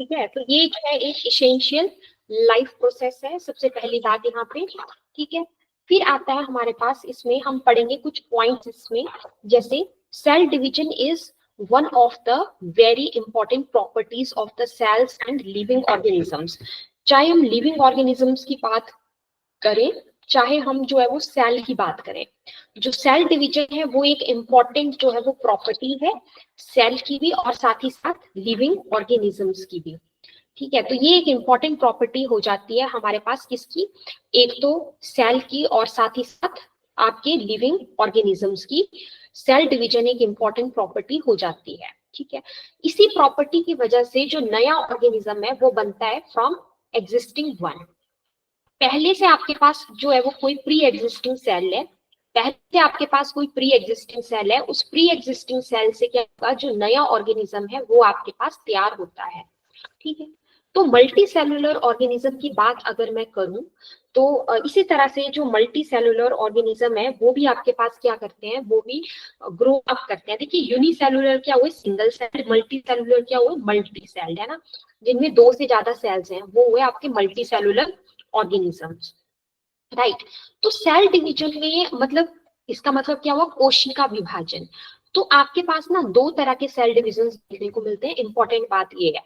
ठीक है, तो ये जो है एक इसेंशियल लाइफ प्रोसेस है, सबसे पहली बात यहाँ पे। ठीक है, फिर आता है हमारे पास, इसमें हम पढ़ेंगे कुछ पॉइंट्स इसमें, जैसे cell division is one of the very important properties of the cells and living organisms. चाहे हम लिविंग ऑर्गेनिजम्स की बात करें, चाहे हम जो है वो सेल की बात करें, जो सेल डिवीजन है वो एक इम्पॉर्टेंट जो है वो प्रॉपर्टी है सेल की भी और साथ ही साथ लिविंग ऑर्गेनिजम्स की भी। ठीक है, तो ये एक इम्पॉर्टेंट प्रॉपर्टी हो जाती है हमारे पास किसकी, एक तो सेल की और साथ ही साथ आपके लिविंग ऑर्गेनिजम्स की। सेल डिवीजन एक इम्पॉर्टेंट प्रॉपर्टी हो जाती है। ठीक है, इसी प्रॉपर्टी की वजह से जो नया ऑर्गेनिज्म है वो बनता है फ्रॉम एग्जिस्टिंग वन। पहले से आपके पास जो है वो कोई प्री एग्जिस्टिंग सेल है, पहले से आपके पास कोई प्री एग्जिस्टिंग सेल है, उस प्री एग्जिस्टिंग सेल से क्या होगा, जो नया ऑर्गेनिज्म है वो आपके पास तैयार होता है। ठीक है, तो मल्टी सेलुलर ऑर्गेनिज्म की बात अगर मैं करूं, तो इसी तरह से जो मल्टी सेलुलर ऑर्गेनिज्म है वो भी आपके पास क्या करते हैं, वो भी ग्रो अप करते हैं। देखिए, यूनिसेलुलर क्या हुए, सिंगल सेल, मल्टी सेलुलर क्या हुए, मल्टी सेल्ड, है ना, जिनमें दो से ज्यादा सेल्स हैं वो हुए आपके मल्टी सेलुलर ऑर्गेनिजम्स। राइट, तो सेल डिवीजन में मतलब इसका मतलब क्या हुआ, कोशिका विभाजन। तो आपके पास ना दो तरह के सेल डिविजन देखने को मिलते हैं। इंपॉर्टेंट बात ये है,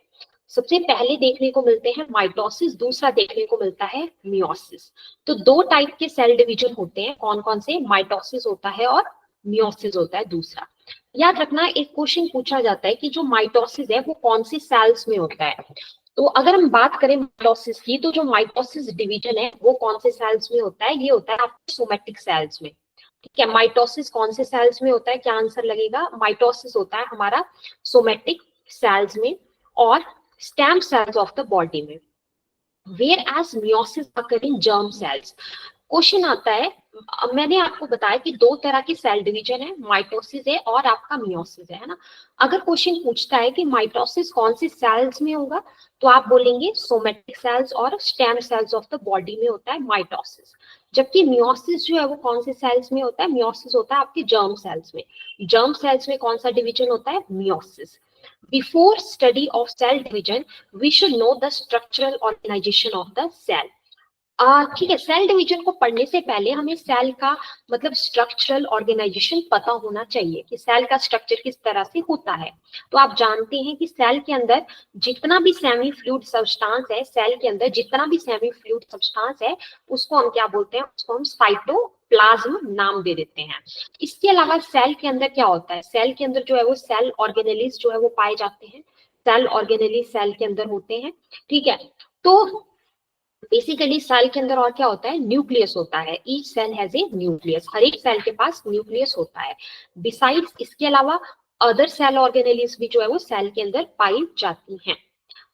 सबसे पहले देखने को मिलते हैं माइटोसिस, दूसरा देखने को मिलता है मियोसिस। तो दो टाइप के सेल डिवीजन होते हैं, कौन कौन से, माइटोसिस होता है और मियोसिस होता है दूसरा। याद रखना, एक क्वेश्चन पूछा जाता है कि जो माइटोसिस है वो कौन सी सेल्स में होता है। तो अगर हम बात करें माइटोसिस की, तो जो माइटोसिस डिवीजन है वो कौन से सेल्स में होता है, ये होता है आपके सोमेटिक सेल्स में। ठीक है, माइटोसिस कौन से सेल्स में होता है, क्या आंसर लगेगा, माइटोसिस होता है हमारा सोमेटिक सेल्स में और stem cells of the body में। Where as meiosis occur in germ cells. Question आता है, मैंने आपको बताया कि दो तरह की सेल डिवीजन है, माइटोसिस है और आपका मियोसिस है ना। अगर क्वेश्चन पूछता है कि माइटोसिस कौन सी सेल्स में होगा, तो आप बोलेंगे सोमेटिक सेल्स और stem cells of the body में होता है माइटोसिस। जबकि मियोसिस जो है वो कौन से सेल्स में होता है, मियोसिस होता है आपके जर्म सेल्स में। जर्म सेल्स में कौन सा डिवीजन होता है, meiosis. Before study of cell division, we should know the structural organization of the cell. ठीक है, सेल डिवीजन को पढ़ने से पहले हमें सेल का मतलब स्ट्रक्चरल ऑर्गेनाइजेशन पता होना चाहिए कि सेल का स्ट्रक्चर किस तरह से होता है। तो आप जानते हैं कि सेल के अंदर जितना भी सेमी फ्लूइड सब्सटेंस है, सेल के अंदर जितना भी सेमी फ्लूइड सब्सटेंस है उसको हम क्या बोलते हैं, उसको हम साइटोप्लाज्म नाम दे देते हैं। इसके अलावा सेल के अंदर क्या होता है, सेल के अंदर जो है वो सेल ऑर्गेनेलिस जो है वो पाए जाते हैं। सेल ऑर्गेनेलिस सेल के अंदर होते हैं। ठीक है, तो बेसिकली सेल के अंदर और क्या होता है, न्यूक्लियस होता है। Each cell has a nucleus, हर एक सेल के पास न्यूक्लियस होता है। बिसाइड्स इसके अलावा अदर सेल ऑर्गेनेलिस भी जो है वो सेल के अंदर पाई जाती हैं।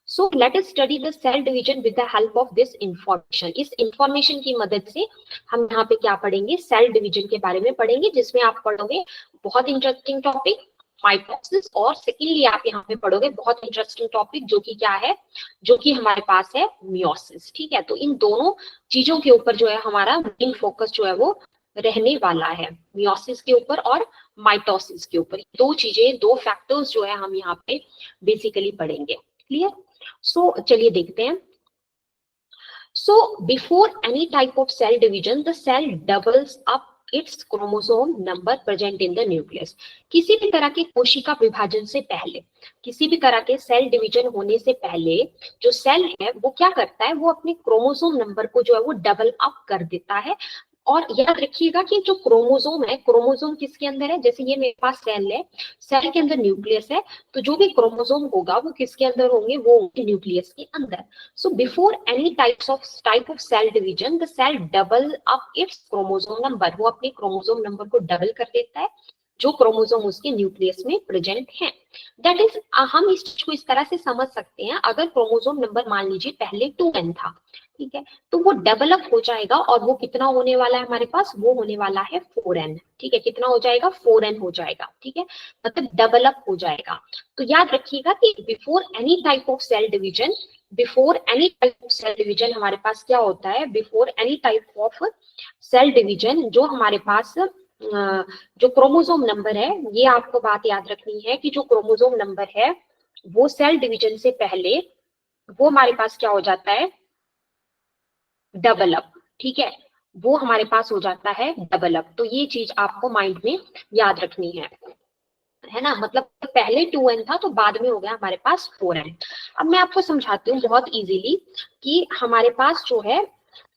So let us study the cell division with the help of this information. इस इंफॉर्मेशन की मदद से हम यहाँ पे क्या पढ़ेंगे, सेल डिवीजन के बारे में पढ़ेंगे, जिसमें आप पढ़ोगे बहुत इंटरेस्टिंग टॉपिक माइटोसिस, और सेकेंडली आप यहाँ पे पढ़ोगे बहुत इंटरेस्टिंग टॉपिक जो कि क्या है, जो कि हमारे पास है मियोसिस। ठीक है, तो इन दोनों चीजों के ऊपर जो है हमारा मेन फोकस जो है वो रहने वाला है, मियोसिस के ऊपर और माइटोसिस के ऊपर। दो चीजें, दो फैक्टर्स जो है हम यहाँ पे बेसिकली पढ़ेंगे। क्लियर? सो चलिए देखते हैं। So before any type of cell division, the cell doubles up its chromosome number present in the nucleus. किसी भी तरह के कोशिका विभाजन से पहले, किसी भी तरह के सेल डिवीजन होने से पहले जो सेल है वो क्या करता है, वो अपने क्रोमोसोम नंबर को जो है वो डबल अप कर देता है। और याद रखिएगा कि जो क्रोमोसोम है, क्रोमोसोम किसके अंदर है, जैसे ये मेरे पास सेल है, सेल के अंदर न्यूक्लियस है, तो जो भी क्रोमोसोम होगा वो किसके अंदर होंगे, वो न्यूक्लियस के अंदर। So before any type of cell division, the cell double up its chromosome number. वो अपने क्रोमोसोम नंबर को डबल कर देता है जो क्रोमोसोम उसके न्यूक्लियस में प्रेजेंट है। दैट इज, हम इस चीज को इस तरह से समझ सकते हैं, अगर क्रोमोसोम नंबर मान लीजिए पहले 2n था, ठीक है, तो वो डेवलप हो जाएगा और वो कितना होने वाला है हमारे पास, वो होने वाला है 4n। ठीक है, कितना हो जाएगा, 4n हो जाएगा। ठीक है, मतलब डेवलप हो जाएगा। तो याद रखिएगा कि before any type of cell division, before any type of cell division हमारे पास क्या होता है, before any type of cell division जो हमारे पास जो क्रोमोसोम नंबर है, ये आपको बात याद रखनी है कि जो क्रोमोसोम नंबर है वो सेल डिवीजन से पहले वो हमारे पास क्या हो जाता है, डबल अप, ठीक है, वो हमारे पास हो जाता है डबल अप। तो ये चीज आपको माइंड में याद रखनी है ना, मतलब पहले 2n था तो बाद में हो गया हमारे पास 4n। अब मैं आपको समझाती हूँ बहुत इजीली कि हमारे पास जो है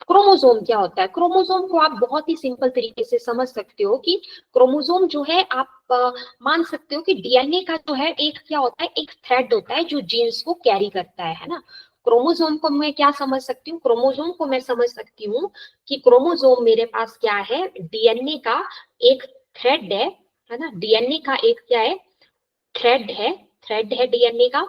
क्रोमोसोम क्या होता है। क्रोमोसोम को आप बहुत ही सिंपल तरीके से समझ सकते हो कि क्रोमोसोम जो है आप मान सकते हो कि डीएनए का जो है एक क्या होता है, एक थ्रेड होता है जो जीन्स को कैरी करता है ना। क्रोमोसोम को मैं क्या समझ सकती हूँ, क्रोमोसोम को मैं समझ सकती हूँ कि क्रोमोसोम मेरे पास क्या है, डीएनए का एक थ्रेड है ना, डीएनए का एक क्या है, थ्रेड है, थ्रेड है डीएनए का,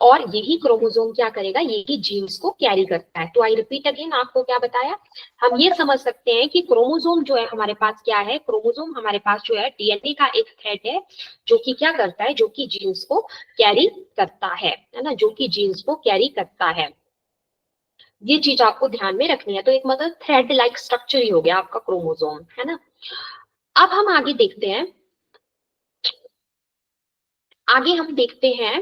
और यही क्रोमोसोम क्या करेगा, यही जीन्स को कैरी करता है। तो आई रिपीट अगेन, आपको क्या बताया, हम ये समझ सकते हैं कि क्रोमोसोम जो है हमारे पास क्या है, क्रोमोसोम हमारे पास जो है डीएनए का एक थ्रेड है जो कि क्या करता है, जो कि जीन्स को कैरी करता है ना, जो कि जीन्स को कैरी करता है। ये चीज आपको ध्यान में रखनी है। तो एक मतलब थ्रेड लाइक स्ट्रक्चर ही हो गया आपका क्रोमोसोम, है ना। अब हम आगे देखते हैं, आगे हम देखते हैं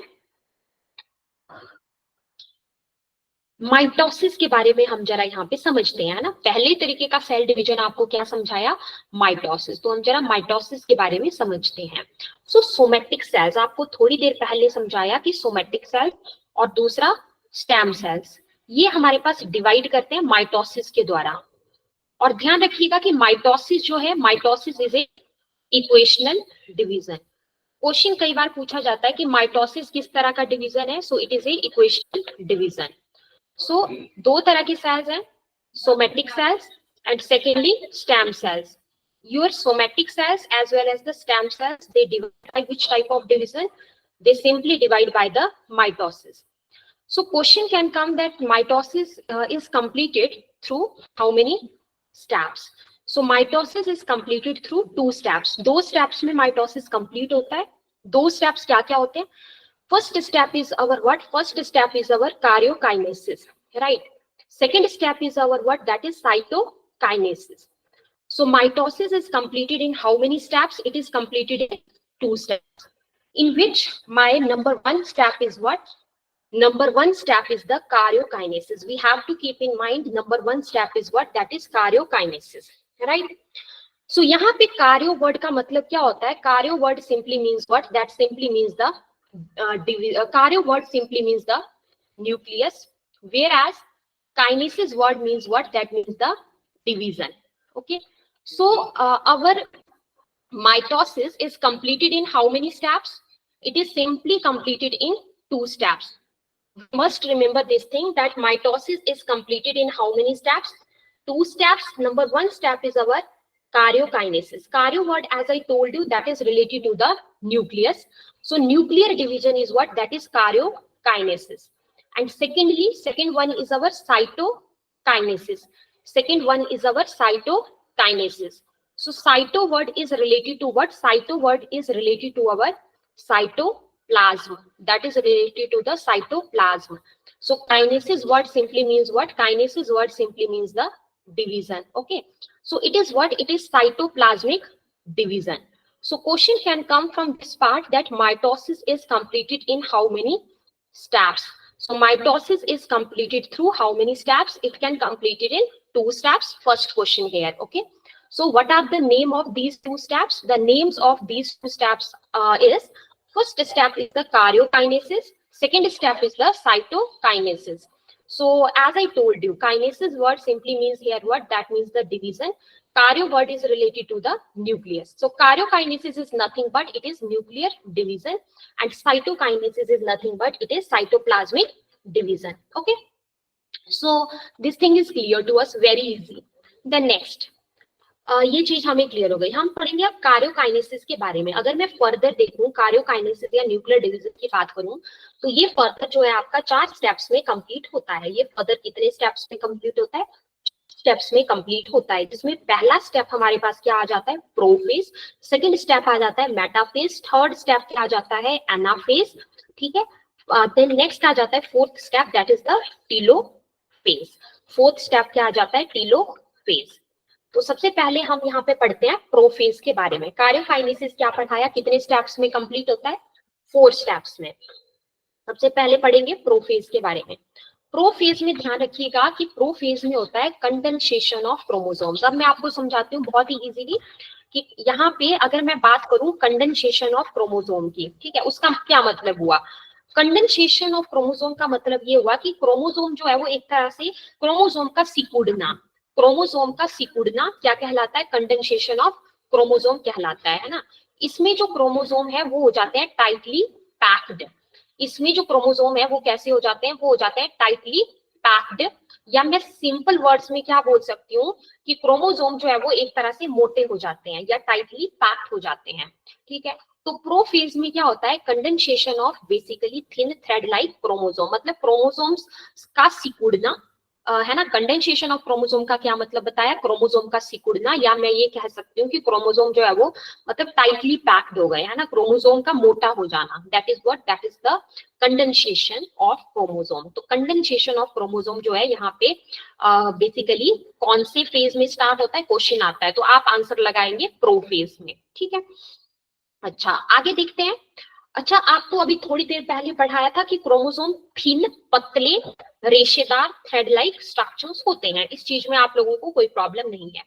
माइटोसिस के बारे में। हम जरा यहाँ पे समझते हैं ना, पहले तरीके का सेल डिवीजन आपको क्या समझाया, माइटोसिस। तो हम जरा माइटोसिस के बारे में समझते हैं। सो सोमेटिक सेल्स आपको थोड़ी देर पहले समझाया कि सोमेटिक सेल्स और दूसरा स्टेम सेल्स, ये हमारे पास डिवाइड करते हैं माइटोसिस के द्वारा। और ध्यान रखिएगा कि माइटोसिस जो है, mitosis is a equational division. Question कई बार पूछा जाता है कि माइटोसिस किस तरह का डिवीजन है, so it is a equational division. So दो तरह की सेल्स हैं, somatic cells and secondly stem cells. Your somatic cells as well as the stem cells, they divide by which type of division? They simply divide by the mitosis. So question can come that mitosis is completed through how many steps? So mitosis is completed through 2 steps. 2 steps में mitosis complete होता है। 2 steps क्या क्या होते हैं? First step is our what? First step is our karyokinesis, right? Second step is our what? That is cytokinesis. So mitosis is completed in how many steps? It is completed in 2 steps. In which my number 1 step is what? Number 1 step is the karyokinesis. We have to keep in mind number 1 step is what? That is karyokinesis, right? So यहाँ पे कार्यो word का मतलब क्या होता है? कार्यो word simply means what? That simply means the कार्यो word simply means the nucleus, whereas kinesis word means what? That means the division. Okay, so our mitosis is completed in how many steps? It is simply completed in 2 steps. We must remember this thing that mitosis is completed in how many steps? 2 steps. Number 1 step is our karyokinesis. Karyo word, as I told you, that is related to the nucleus. So nuclear division is what? That is karyokinesis. And secondly, second one is our cytokinesis. Second one is our cytokinesis. So cyto word is related to what? Cyto word is related to our cytoplasm. That is related to the cytoplasm. So kinesis word simply means what? Kinesis word simply means the division. Okay. So it is what? It is cytoplasmic division. So question can come from this part that mitosis is completed in how many steps? So mitosis is completed through how many steps? It can complete it in 2 steps. First question here. Okay. So what are the name of these 2 steps? The names of these 2 steps is, first step is the karyokinesis. Second step is the cytokinesis. So as I told you, kinesis word simply means here what? That means the division. Karyo word is related to the nucleus. So karyokinesis is nothing but it is nuclear division, and cytokinesis is nothing but it is cytoplasmic division. Okay. So this thing is clear to us, very easy. The next. ये चीज हमें clear हो गई। हम पढ़ेंगे अब karyokinesis के बारे में। अगर मैं फर्दर देखूं कार्योकाइनेसिस या न्यूक्लियर डिवीजन की बात करूं तो ये फर्दर जो है आपका 4 स्टेप्स में कंप्लीट होता है। ये फर्दर कितने स्टेप्स में कंप्लीट होता है? स्टेप्स में कंप्लीट होता है, जिसमें पहला स्टेप हमारे पास क्या आ जाता है? प्रोफेज। सेकंड स्टेप आ जाता है मेटाफेज। थर्ड स्टेप क्या आ जाता है? एनाफेज। ठीक है। देन नेक्स्ट आ जाता है fourth step, that is the telophase. Fourth step क्या आ जाता है? टीलोफेज। तो सबसे पहले हम यहाँ पे पढ़ते हैं प्रोफेज के बारे में। कार्योकाइनेसिस क्या पढ़ाया? कितने स्टेप्स में कंप्लीट होता है? 4 स्टेप्स में। सबसे पहले पढ़ेंगे प्रोफेज के बारे में। प्रोफेज में ध्यान रखिएगा कि प्रोफेज में होता है कंडेंसेशन ऑफ क्रोमोसोम्स। अब मैं आपको समझाती हूँ बहुत ही इजीली कि यहाँ पे अगर मैं बात करूं कंडेंसेशन ऑफ क्रोमोसोम की, ठीक है, उसका क्या मतलब हुआ। कंडेंसेशन ऑफ क्रोमोसोम का मतलब ये हुआ कि क्रोमोसोम जो है वो एक तरह से क्रोमोसोम का सिकुड़ना, क्रोमोसोम का सिकुड़ना क्या कहलाता है, कंडेंसेशन ऑफ क्रोमोसोम कहलाता है ना। इसमें जो क्रोमोसोम है वो हो जाते हैं टाइटली पैक्ड। इसमें जो क्रोमोसोम है वो कैसे हो जाते हैं, वो हो जाते हैं टाइटली पैक्ड। या मैं सिंपल वर्ड्स में क्या बोल सकती हूँ कि क्रोमोसोम जो है वो एक तरह से मोटे हो जाते हैं या टाइटली पैक्ड हो जाते हैं, ठीक है। तो प्रोफेज में क्या होता है, condensation of basically thin thread like chromosome, मतलब क्रोमोसोम्स का सिकुड़ना, है ना। कंडेंसेशन ऑफ क्रोमोसोम का क्या मतलब बताया, क्रोमोसोम का सिकुड़ना, या मैं ये कह सकती हूँ कि क्रोमोसोम जो है वो मतलब टाइटली पैक्ड हो गए, है ना, क्रोमोसोम का मोटा हो जाना, that is what, that is the condensation of chromosome. तो कंडेंसेशन ऑफ क्रोमोसोम जो है यहाँ पे बेसिकली कौन से फेज में स्टार्ट होता है, क्वेश्चन आता है तो आप आंसर लगाएंगे प्रोफेज में, ठीक है। अच्छा आगे देखते हैं। अच्छा आपको अभी थोड़ी देर पहले पढ़ाया था कि क्रोमोसोम थिन, पतले, रेशेदार थ्रेड लाइक स्ट्रक्चर्स होते हैं, इस चीज में आप लोगों को कोई प्रॉब्लम नहीं है।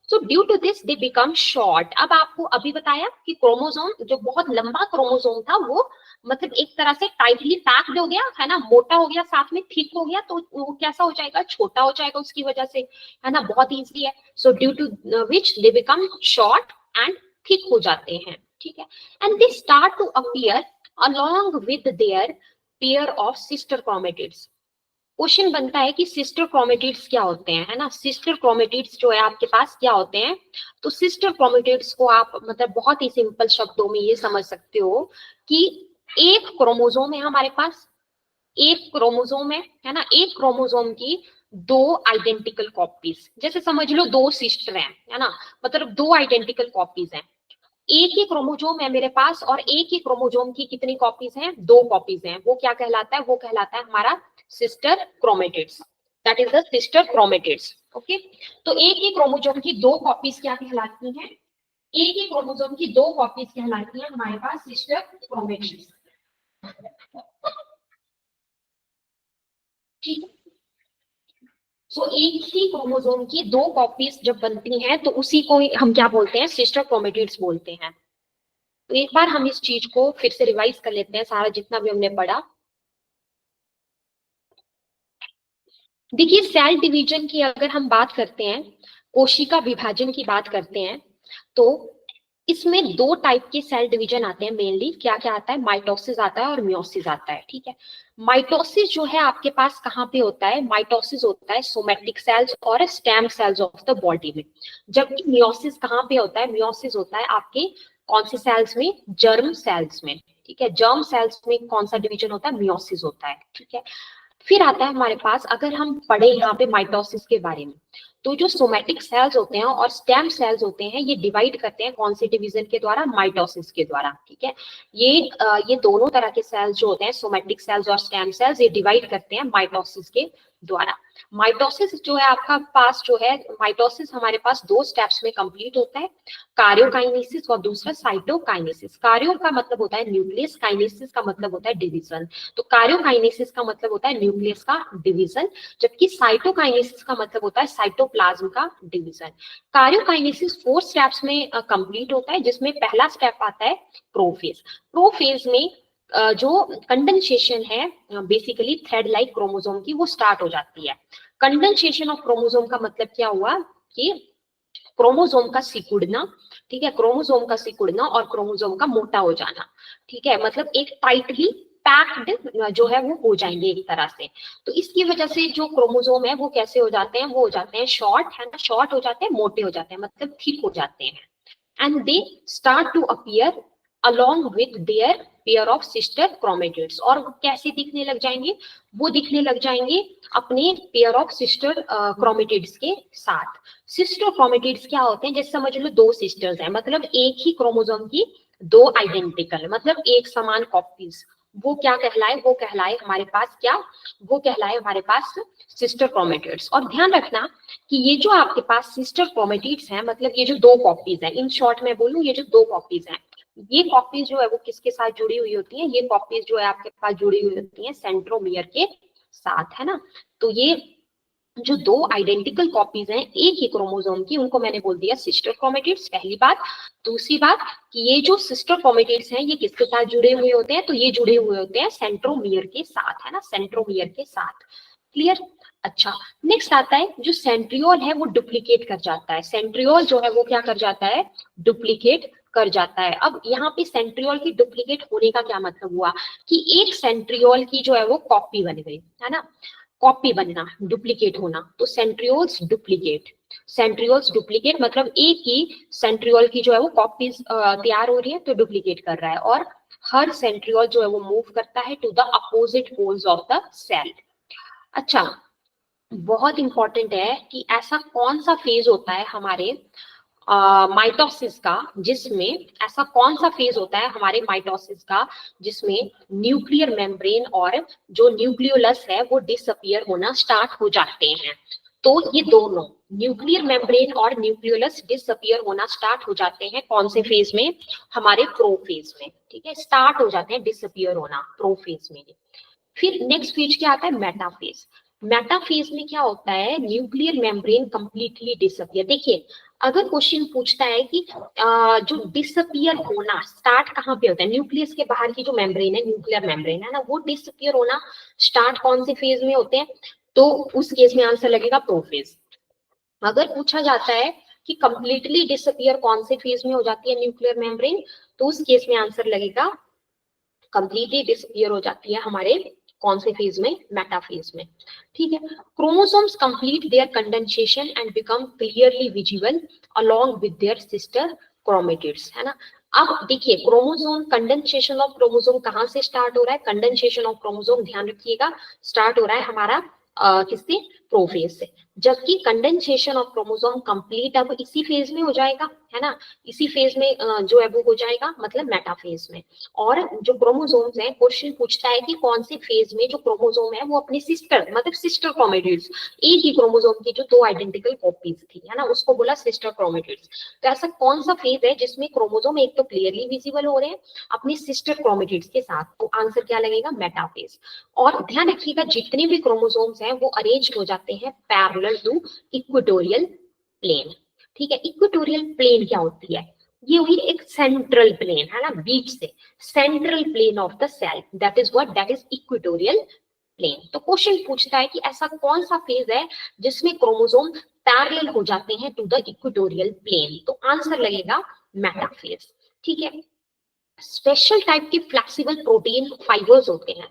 So due to this they become short. अब आपको अभी बताया कि क्रोमोसोम जो बहुत लंबा क्रोमोसोम था वो मतलब एक तरह से टाइटली पैक्ड हो गया, है ना, मोटा हो गया, साथ में थिक हो गया, तो वो कैसा हो जाएगा, छोटा हो जाएगा उसकी वजह से, है ना, बहुत ईजी है। So due to which they become short and thick हो जाते हैं, ठीक है। And they start to appear along with their pair of sister chromatids। Question बनता है कि सिस्टर क्रोमेटिड्स क्या होते हैं, है ना। सिस्टर क्रोमेटिड्स जो है आपके पास क्या होते हैं, तो सिस्टर क्रोमेटिड्स को आप मतलब बहुत ही सिंपल शब्दों में ये समझ सकते हो कि एक क्रोमोसोम है हमारे पास, एक क्रोमोसोम है ना, एक क्रोमोसोम की दो आइडेंटिकल कॉपीज, जैसे समझ लो दो सिस्टर हैं, है ना, मतलब दो आइडेंटिकल कॉपीज हैं। एक ही क्रोमोसोम है मेरे पास और एक ही क्रोमोसोम की कितनी कॉपीज हैं, दो कॉपीज हैं, वो क्या कहलाता है, वो कहलाता है हमारा sister chromatids, that is the sister chromatids, okay. तो एक ही क्रोमोसोम की दो कॉपीज क्या कहलाती हैं, एक ही क्रोमोसोम की दो कॉपीज कहलाती हैं हमारे पास सिस्टर क्रोमेटिड्स, ठीक है। सो एक ही क्रोमोसोम की दो कॉपीज जब बनती हैं तो उसी को हम क्या बोलते हैं, सिस्टर क्रोमेटिड्स बोलते हैं। तो एक बार हम इस चीज को फिर से रिवाइज कर लेते हैं, सारा जितना भी हमने पढ़ा। देखिए सेल डिवीजन की अगर हम बात करते हैं, कोशिका विभाजन की बात करते हैं, तो इसमें दो टाइप के सेल डिवीजन आते हैं मेनली। क्या क्या आता है, माइटोसिस आता है और मियोसिस आता है, ठीक है। माइटोसिस जो है आपके पास कहाँ पे होता है, माइटोसिस होता है सोमैटिक सेल्स और stem cells of the body में। जबकि मियोसिस कहाँ पे होता है, मियोसिस होता है आपके कौन से सेल्स में, जर्म सेल्स में, ठीक है। जर्म सेल्स में कौन सा डिवीजन होता है, मियोसिस होता है, ठीक है। फिर आता है हमारे पास, अगर हम पढ़े यहाँ पे माइटोसिस के बारे में, तो जो सोमैटिक सेल्स होते हैं और स्टेम सेल्स होते हैं ये डिवाइड करते हैं कौन से डिवीजन के द्वारा, माइटोसिस के द्वारा, ठीक है। ये दोनों तरह के सेल्स जो होते हैं, सोमैटिक सेल्स और स्टेम सेल्स, ये डिवाइड करते हैं माइटोसिस के द्वारा। माइटोसिस जो है आपका पास जो है, माइटोसिस हमारे पास दो स्टेप्स में कंप्लीट होता है, कार्योकाइनेसिस और दूसरा साइटोकाइनेसिस। कार्यो का मतलब होता है न्यूक्लियस, काइनेसिस का मतलब होता है डिवीजन। तो कार्योकाइनेसिस का मतलब होता है न्यूक्लियस का डिवीजन, जबकि साइटोकाइनेसिस का मतलब होता है साइटोप्लाज्म का डिवीजन। कार्योकाइनेसिस 4 स्टेप्स में कंप्लीट होता है, जिसमें पहला स्टेप आता है प्रोफेज। प्रोफेज में जो कंडेंसेशन है बेसिकली थ्रेड लाइक क्रोमोसोम की, वो स्टार्ट हो जाती है। कंडेंसेशन ऑफ क्रोमोसोम का मतलब क्या हुआ कि क्रोमोसोम का सिकुड़ना, ठीक है, क्रोमोसोम का सिकुड़ना और क्रोमोसोम का मोटा हो जाना, ठीक है, मतलब एक टाइटली पैक्ड जो है वो हो जाएंगे एक तरह से। तो इसकी वजह से जो क्रोमोसोम है वो कैसे हो जाते हैं, वो हो जाते हैं शॉर्ट, है ना, शॉर्ट हो जाते हैं, मोटे हो जाते हैं, मतलब थिक हो जाते हैं। And they start to appear along with their pair of sister chromatids। और वो कैसे दिखने लग जाएंगे, वो दिखने लग जाएंगे अपने पेयर ऑफ सिस्टर क्रोमेटिड्स के साथ। सिस्टर क्रोमेटिड्स क्या होते हैं, जैसे समझ लो दो सिस्टर्स हैं, मतलब एक ही क्रोमोसोम की दो आइडेंटिकल, मतलब एक समान कॉपीज, वो क्या कहलाए, वो कहलाए हमारे पास क्या, वो कहलाए हमारे पास सिस्टर क्रोमेटिड्स। और ध्यान रखना कि ये जो आपके पास सिस्टर क्रोमेटिड्स हैं, मतलब ये जो दो कॉपीज हैं, इन शॉर्ट में बोलूं ये जो दो कॉपीज हैं, ये कॉपीज जो है वो किसके साथ जुड़ी हुई होती हैं, ये कॉपीज जो है आपके पास जुड़ी हुई होती हैं सेंट्रोमियर के साथ, है ना। तो ये जो दो आइडेंटिकल कॉपीज हैं एक ही क्रोमोसोम की, उनको मैंने बोल दिया सिस्टर क्रोमेटिड्स, पहली बात। दूसरी बात कि ये जो सिस्टर क्रोमेटिड्स हैं ये किसके साथ जुड़े हुए होते हैं, तो ये जुड़े हुए होते हैं सेंट्रोमियर के साथ, है ना, सेंट्रोमियर के साथ। क्लियर। अच्छा, नेक्स्ट आता है जो सेंट्रियोल है वो डुप्लीकेट कर जाता है। सेंट्रियोल जो है वो क्या कर जाता है, डुप्लीकेट कर जाता है। अब यहाँ पे सेंट्रियोल की डुप्लीकेट होने का क्या मतलब हुआ कि एक सेंट्रियोल की जो है वो कॉपी बन गई, है ना। कॉपी बनना, डुप्लीकेट होना, तो सेंट्रियोल्स डुप्लीकेट। सेंट्रियोल्स डुप्लीकेट मतलब एक ही सेंट्रियोल की जो है वो कॉपीज तैयार हो रही है तो डुप्लीकेट कर रहा है, और हर सेंट्रियोल जो है वो मूव करता है to the opposite poles of the cell. अच्छा, बहुत इंपॉर्टेंट है कि ऐसा कौन सा फेज होता है हमारे माइटोसिस का, जिसमें ऐसा कौन सा फेज होता है हमारे माइटोसिस का जिसमें न्यूक्लियर मेम्ब्रेन और जो न्यूक्लियोलस है वो डिसअपियर होना स्टार्ट हो जाते हैं। तो ये दोनों न्यूक्लियर मेम्ब्रेन और न्यूक्लियोलस डिसअपियर होना स्टार्ट हो जाते हैं कौन से फेज में, हमारे प्रोफेज में। ठीक है, स्टार्ट हो जाते हैं डिसअपियर होना प्रोफेज में। फिर नेक्स्ट फेज क्या आता है, मेटाफेज। मेटाफेज में क्या होता है, न्यूक्लियर मेम्ब्रेन कंप्लीटली डिसअपियर। देखिए, अगर क्वेश्चन पूछता है कि जो डिसअपियर होना स्टार्ट कहाँ पे होता है, न्यूक्लियस के बाहर की जो मेम्ब्रेन है, न्यूक्लियर मेम्ब्रेन है ना, वो डिसअपियर होना स्टार्ट कौन से फेज में होते हैं, तो उस केस में आंसर लगेगा प्रोफेज। अगर पूछा जाता है कि कंप्लीटली डिसअपियर कौन से फेज में हो जाती है न्यूक्लियर मेम्ब्रेन, तो उस केस में आंसर लगेगा कंप्लीटली डिसअपियर हो जाती है हमारे कौन से फेज में, मेटाफेज में। ठीक है, chromosomes complete their condensation and become clearly visible along with their sister chromatids, है ना। अब देखिए, क्रोमोसोम कंडेंसेशन ऑफ क्रोमोसोम कहां से स्टार्ट हो रहा है, कंडेंसेशन ऑफ क्रोमोसोम ध्यान रखिएगा स्टार्ट हो रहा है हमारा किससे, प्रोफेज से। जबकि कंडेंसेशन ऑफ क्रोमोसोम कंप्लीट अब इसी फेज में हो जाएगा, है ना, इसी फेज में जो है वो हो जाएगा, मतलब मेटाफेज में। और जो क्रोमोसोम्स है, क्वेश्चन पूछता है कि कौन से फेज में जो क्रोमोसोम है वो अपनी सिस्टर, मतलब सिस्टर क्रोमेटिड्स, एक ही क्रोमोसोम की जो दो आइडेंटिकल कॉपीज थी, है ना, उसको बोला सिस्टर क्रोमेटिड्स। तो ऐसा कौन सा फेज है जिसमें क्रोमोसोम एक तो क्लियरली विजिबल हो रहे हैं अपनी सिस्टर क्रोमेटिड्स के साथ, तो आंसर क्या लगेगा, मेटाफेज। और ध्यान रखिएगा, जितने भी क्रोमोसोम्स हैं वो अरेंज हो जाते हैं पैरेलल टू इक्वेटोरियल प्लेन। ठीक है, इक्वेटोरियल प्लेन क्या होती है, ये हुई एक सेंट्रल प्लेन, है ना, बीच से central plane of the cell, that is what, that is equatorial plane. तो क्वेश्चन पूछता है कि ऐसा कौन सा फेज है जिसमें क्रोमोसोम पैरेलल हो जाते हैं टू द इक्वेटोरियल प्लेन, तो आंसर लगेगा मेटाफेज। ठीक है, स्पेशल टाइप के फ्लेक्सिबल प्रोटीन फाइबर्स होते हैं,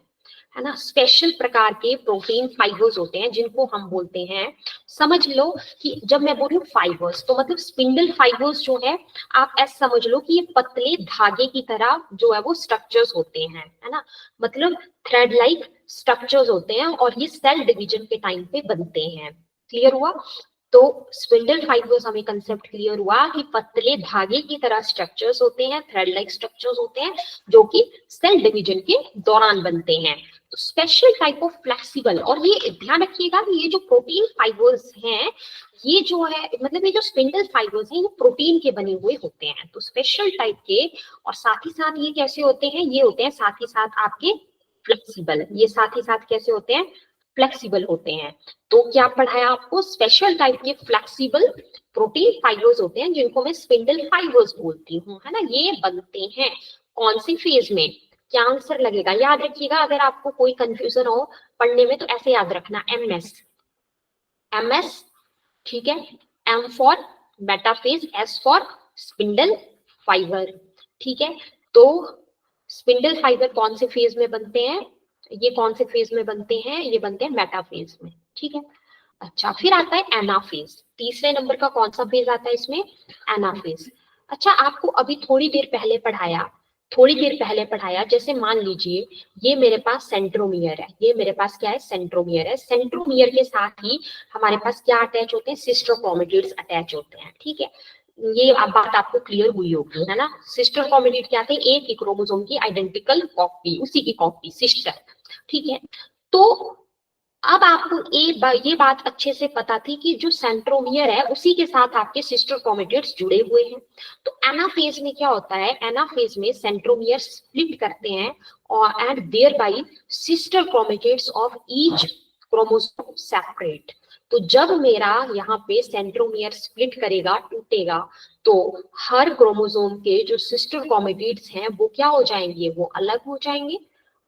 है ना, स्पेशल प्रकार के प्रोटीन फाइबर्स होते हैं जिनको हम बोलते हैं, समझ लो कि जब मैं बोल रही हूँ फाइबर्स तो मतलब स्पिंडल फाइबर्स जो है, आप ऐसा समझ लो कि ये पतले धागे की तरह जो है वो स्ट्रक्चर्स होते हैं, है ना, मतलब थ्रेड लाइक स्ट्रक्चर्स होते हैं, और ये सेल डिवीजन के टाइम पे बनते हैं। क्लियर हुआ। तो स्पिंडल फाइबर्स हमें कंसेप्ट क्लियर हुआ कि पतले धागे की तरह स्ट्रक्चर्स होते हैं, थ्रेड लाइक स्ट्रक्चर्स होते हैं जो कि सेल डिवीजन के दौरान बनते हैं। तो स्पेशल टाइप ऑफ फ्लेक्सिबल, और ये ध्यान रखिएगा कि ये जो प्रोटीन फाइबर्स हैं, ये जो है मतलब ये जो स्पिंडल फाइबर्स हैं ये प्रोटीन के बने हुए होते हैं, तो स्पेशल टाइप के। और साथ ही साथ ये कैसे होते हैं, ये होते हैं साथ ही साथ आपके फ्लेक्सिबल, ये साथ ही साथ कैसे होते हैं, फ्लेक्सिबल होते हैं। तो क्या पढ़ाया आपको, स्पेशल टाइप के फ्लेक्सिबल प्रोटीन फाइबर्स होते हैं जिनको मैं स्पिंडल फाइबर्स बोलती हूँ, है ना, ये बनते हैं कौन सी फेज में, क्या आंसर लगेगा, याद रखिएगा। अगर आपको कोई कंफ्यूजन हो पढ़ने में तो ऐसे याद रखना, एमएस, एमएस, ठीक है, M for metaphase, S for spindle fibre. ठीक है, तो स्पिंडल फाइबर कौन से फेज में बनते हैं, ये कौन से फेज में बनते हैं, ये बनते हैं मेटाफेज में। ठीक है, अच्छा, फिर आता है एनाफेज। तीसरे नंबर का कौन सा फेज आता है इसमें, एनाफेज। अच्छा, आपको अभी थोड़ी देर पहले पढ़ाया, जैसे मान लीजिए ये मेरे पास सेंट्रोमियर है, ये मेरे पास क्या है, सेंट्रोमियर है, सेंट्रोमियर के साथ ही हमारे पास क्या अटैच होते हैं, सिस्टर क्रोमेटिड्स अटैच होते हैं। ठीक है, ये अब बात आपको क्लियर हुई होगी, है ना। सिस्टर क्रोमेटिड क्या थे, एक ही क्रोमोसोम की आइडेंटिकल कॉपी, उसी की कॉपी सिस्टर। ठीक है, तो अब आपको ये बात अच्छे से पता थी कि जो सेंट्रोमियर है उसी के साथ आपके सिस्टर क्रोमेटिड्स जुड़े हुए हैं। तो एनाफेज में क्या होता है, एनाफेज में सेंट्रोमियर स्प्लिट करते हैं और and thereby sister chromatids of each chromosome separate. तो जब मेरा यहाँ पे सेंट्रोमियर स्प्लिट करेगा, टूटेगा, तो हर क्रोमोसोम के जो सिस्टर क्रोमेटिड्स हैं वो क्या हो जाएंगे, वो अलग हो जाएंगे।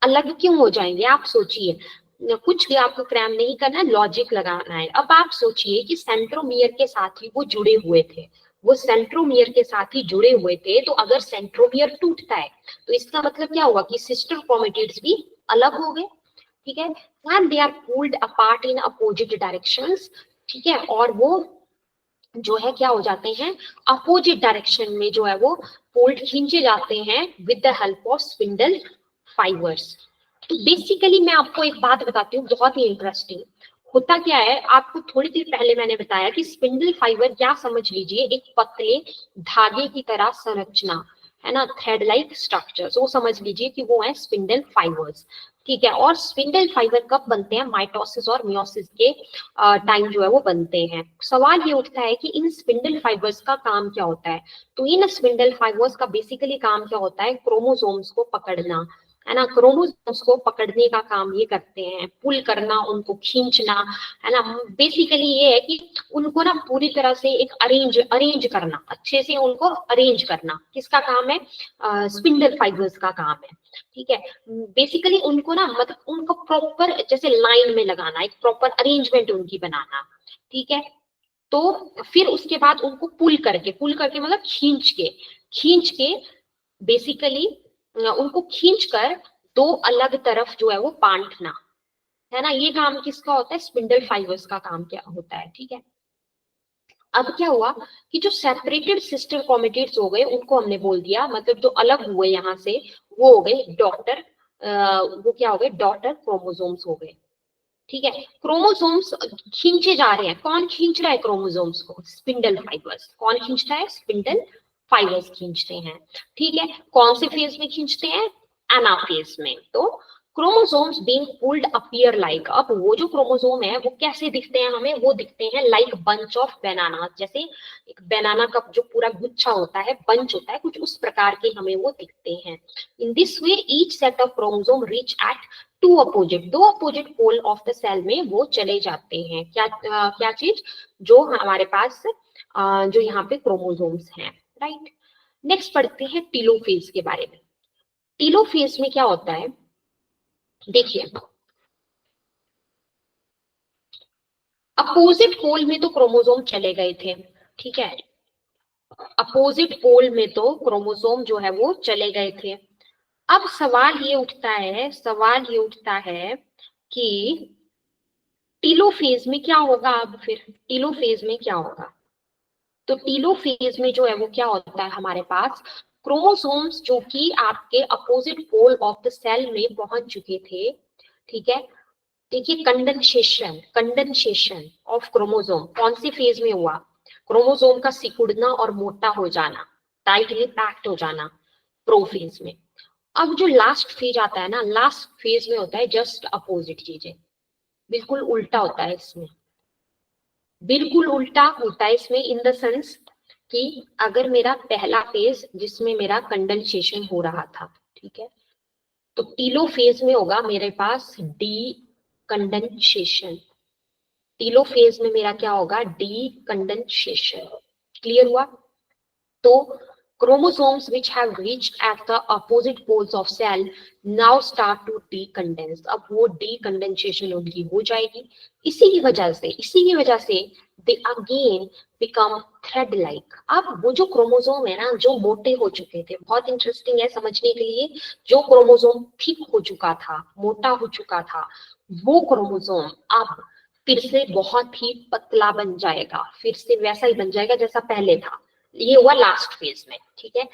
अलग क्यों हो जाएंगे आप सोचिए, कुछ भी आपको क्रैम नहीं करना है, लॉजिक लगाना है। अब आप सोचिए कि सेंट्रोमियर के साथ ही वो जुड़े हुए थे, वो सेंट्रोमियर के साथ ही जुड़े हुए थे, तो अगर सेंट्रोमियर टूटता है तो इसका मतलब क्या हुआ कि सिस्टर क्रोमेटिड्स भी अलग हो गए, ठीक है। And they are pulled apart in opposite directions, ठीक है, और वो जो है क्या हो जाते हैं, अपोजिट डायरेक्शन में जो है वो पोल्ड खींचे जाते हैं with the help of spindle fibres. तो बेसिकली मैं आपको एक बात बताती हूँ, बहुत ही इंटरेस्टिंग होता क्या है। आपको थोड़ी देर पहले मैंने बताया कि स्पिंडल फाइबर क्या, समझ लीजिए एक पतले धागे की तरह संरचना है ना, थ्रेड लाइक स्ट्रक्चर्स, वो समझ लीजिए कि वो है स्पिंडल फाइबर्स, ठीक है। और स्पिंडल फाइबर कब बनते हैं, माइटोसिस और मियोसिस के टाइम जो है वो बनते हैं। सवाल ये उठता है कि इन स्पिंडल फाइबर्स का काम क्या होता है। तो इन स्पिंडल फाइबर्स का बेसिकली काम क्या होता है, क्रोमोसोम्स को पकड़ना, है ना। क्रोमोसोम्स को पकड़ने का काम ये करते हैं, पुल करना, उनको खींचना, है ना। बेसिकली ये है कि उनको ना पूरी तरह से एक अरेंज करना, अच्छे से उनको अरेंज करना, किसका काम है, स्पिंडल फाइबर्स का काम है, ठीक है। बेसिकली उनको ना मतलब उनको प्रॉपर जैसे लाइन में लगाना, एक प्रॉपर अरेंजमेंट उनकी बनाना, ठीक है। तो फिर उसके बाद उनको पुल करके मतलब खींच के बेसिकली उनको खींचकर दो अलग तरफ जो है वो बांटना, है ना। ये काम किसका होता है, स्पिंडल फाइबर्स का काम क्या होता है, ठीक है। अब क्या हुआ कि जो सेपरेटेड सिस्टर क्रोमेटिड्स हो गए उनको हमने बोल दिया, मतलब जो अलग हुए यहाँ से वो हो गए डॉटर, वो क्या हो गए, डॉटर क्रोमोसोम्स हो गए, ठीक है। क्रोमोसोम्स खींचे जा रहे हैं, कौन खींच रहा है क्रोमोसोम्स को, स्पिंडल फाइबर्स। कौन खींचता है, स्पिंडल फाइबर्स खींचते हैं, ठीक है। कौन से फेज में खींचते हैं, एनाफेज में। तो chromosomes being pulled appear like, अब वो जो क्रोमोसोम है वो कैसे दिखते हैं हमें, वो दिखते हैं लाइक बंच ऑफ बनाना, जैसे एक बनाना का जो पूरा गुच्छा होता है, बंच होता है, कुछ उस प्रकार के हमें वो दिखते हैं। In this way each set of chromosome reach at दो opposite pole of the cell में वो चले जाते हैं। क्या चीज, जो हमारे पास जो यहाँ पे क्रोमोसोम्स हैं, राइट। नेक्स्ट पढ़ते हैं टीलोफेज के बारे में। टीलोफेज में क्या होता है, देखिए अपोजिट पोल में तो क्रोमोसोम चले गए थे, ठीक है। अपोजिट पोल में तो क्रोमोसोम जो है वो चले गए थे। अब सवाल ये उठता है कि टीलोफेज में क्या होगा, अब फिर टीलोफेज में क्या होगा। तो टीलोफेज में जो है वो क्या होता है, हमारे पास क्रोमोसोम्स जो कि आपके opposite pole of the cell में पहुंच चुके थे, ठीक है। देखिए कंडेंसेशन ऑफ क्रोमोसोम कौन सी फेज में हुआ, क्रोमोसोम का सिकुड़ना और मोटा हो जाना, टाइटली पैक्ड हो जाना, प्रोफेज में। अब जो लास्ट फेज आता है ना, लास्ट फेज में होता है जस्ट अपोजिट चीजें, बिल्कुल उल्टा होता है इसमें, बिल्कुल उल्टा होता है इसमें, इन द सेंस कि अगर मेरा पहला फेज जिसमें मेरा कंडेंसेशन हो रहा था, ठीक है, तो टीलो फेज में होगा मेरे पास डी कंडेंसेशन। टीलो फेज में मेरा क्या होगा, डी कंडेंसेशन। क्लियर हुआ। तो chromosomes which have reached at the opposite poles of cell now start to decondense, अब वो decondensation उनकी हो जाएगी। इसी की वजह से they again become thread like। अब वो जो क्रोमोसोम है ना, जो मोटे हो चुके थे, बहुत इंटरेस्टिंग है समझने के लिए, जो क्रोमोसोम ठीक हो चुका था, मोटा हो चुका था, वो क्रोमोसोम अब फिर से बहुत ही पतला बन जाएगा, फिर से वैसा ही बन जाएगा जैसा पहले था। ये हुआ लास्ट फेज में, ठीक है।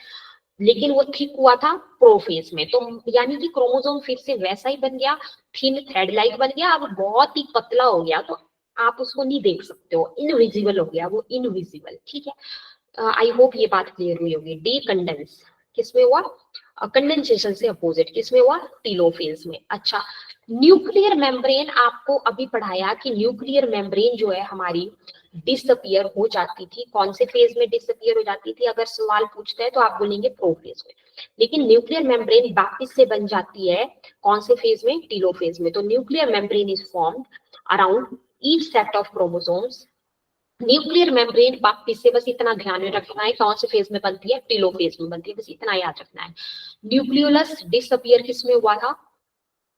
लेकिन वो थिक हुआ था प्रोफेज में, तो यानी कि क्रोमोसोम फिर से वैसा ही बन गया, थिन थ्रेड लाइक बन गया, अब बहुत ही पतला हो गया, तो आप उसको नहीं देख सकते हो, इनविजिबल हो गया वो, इनविजिबल, ठीक है। आई होप ये बात क्लियर हुई होगी। डी कंडेंस किसमें हुआ, कंडेंसेशन से अपोजिट किसमें हुआ, टीलोफेज में। अच्छा, न्यूक्लियर मेम्ब्रेन आपको अभी पढ़ाया कि न्यूक्लियर मेम्ब्रेन जो है हमारी डिसअपियर हो जाती थी। कौन से फेज में डिसअपियर हो जाती थी? अगर सवाल पूछते हैं तो आप बोलेंगे प्रोफेज में। लेकिन न्यूक्लियर मेम्ब्रेन वापिस से बन जाती है कौन से फेज में? टीलोफेज में। तो nuclear membrane is formed around each set of chromosomes. Nuclear membrane वापिस से, बस इतना ध्यान में रखना है, कौन से फेज में बनती है? टीलोफेज में बनती है, बस इतना याद रखना है। न्यूक्लियोलस डिसअपियर किसमें हुआ था?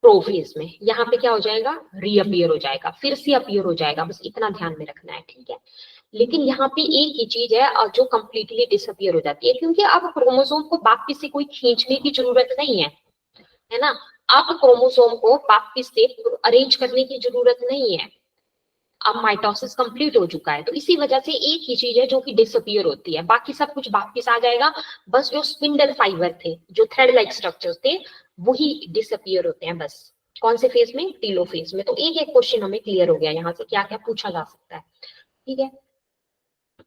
प्रोफेज में। यहाँ पे क्या हो जाएगा? रीअपियर हो जाएगा, फिर से अपीयर हो जाएगा, बस इतना ध्यान में रखना है, ठीक है। लेकिन यहाँ पे एक ही चीज है जो कंप्लीटली डिसअपियर हो जाती है, क्योंकि अब क्रोमोसोम को वापिस से कोई खींचने की जरूरत नहीं है ना। अब क्रोमोसोम को वापिस से अरेंज करने की जरूरत नहीं है, अब माइटोसिस कंप्लीट हो चुका है। तो इसी वजह से एक ही चीज है जो कि डिसअपियर होती है, बाकी सब कुछ वापिस आ जाएगा। बस जो स्पिंडल फाइबर थे, जो थ्रेड लाइक स्ट्रक्चर्स थे, वही डिसअपियर होते हैं बस। कौन से फेज में? टीलोफेज में। तो एक एक क्वेश्चन हमें क्लियर हो गया यहाँ से क्या क्या पूछा जा सकता है, ठीक है।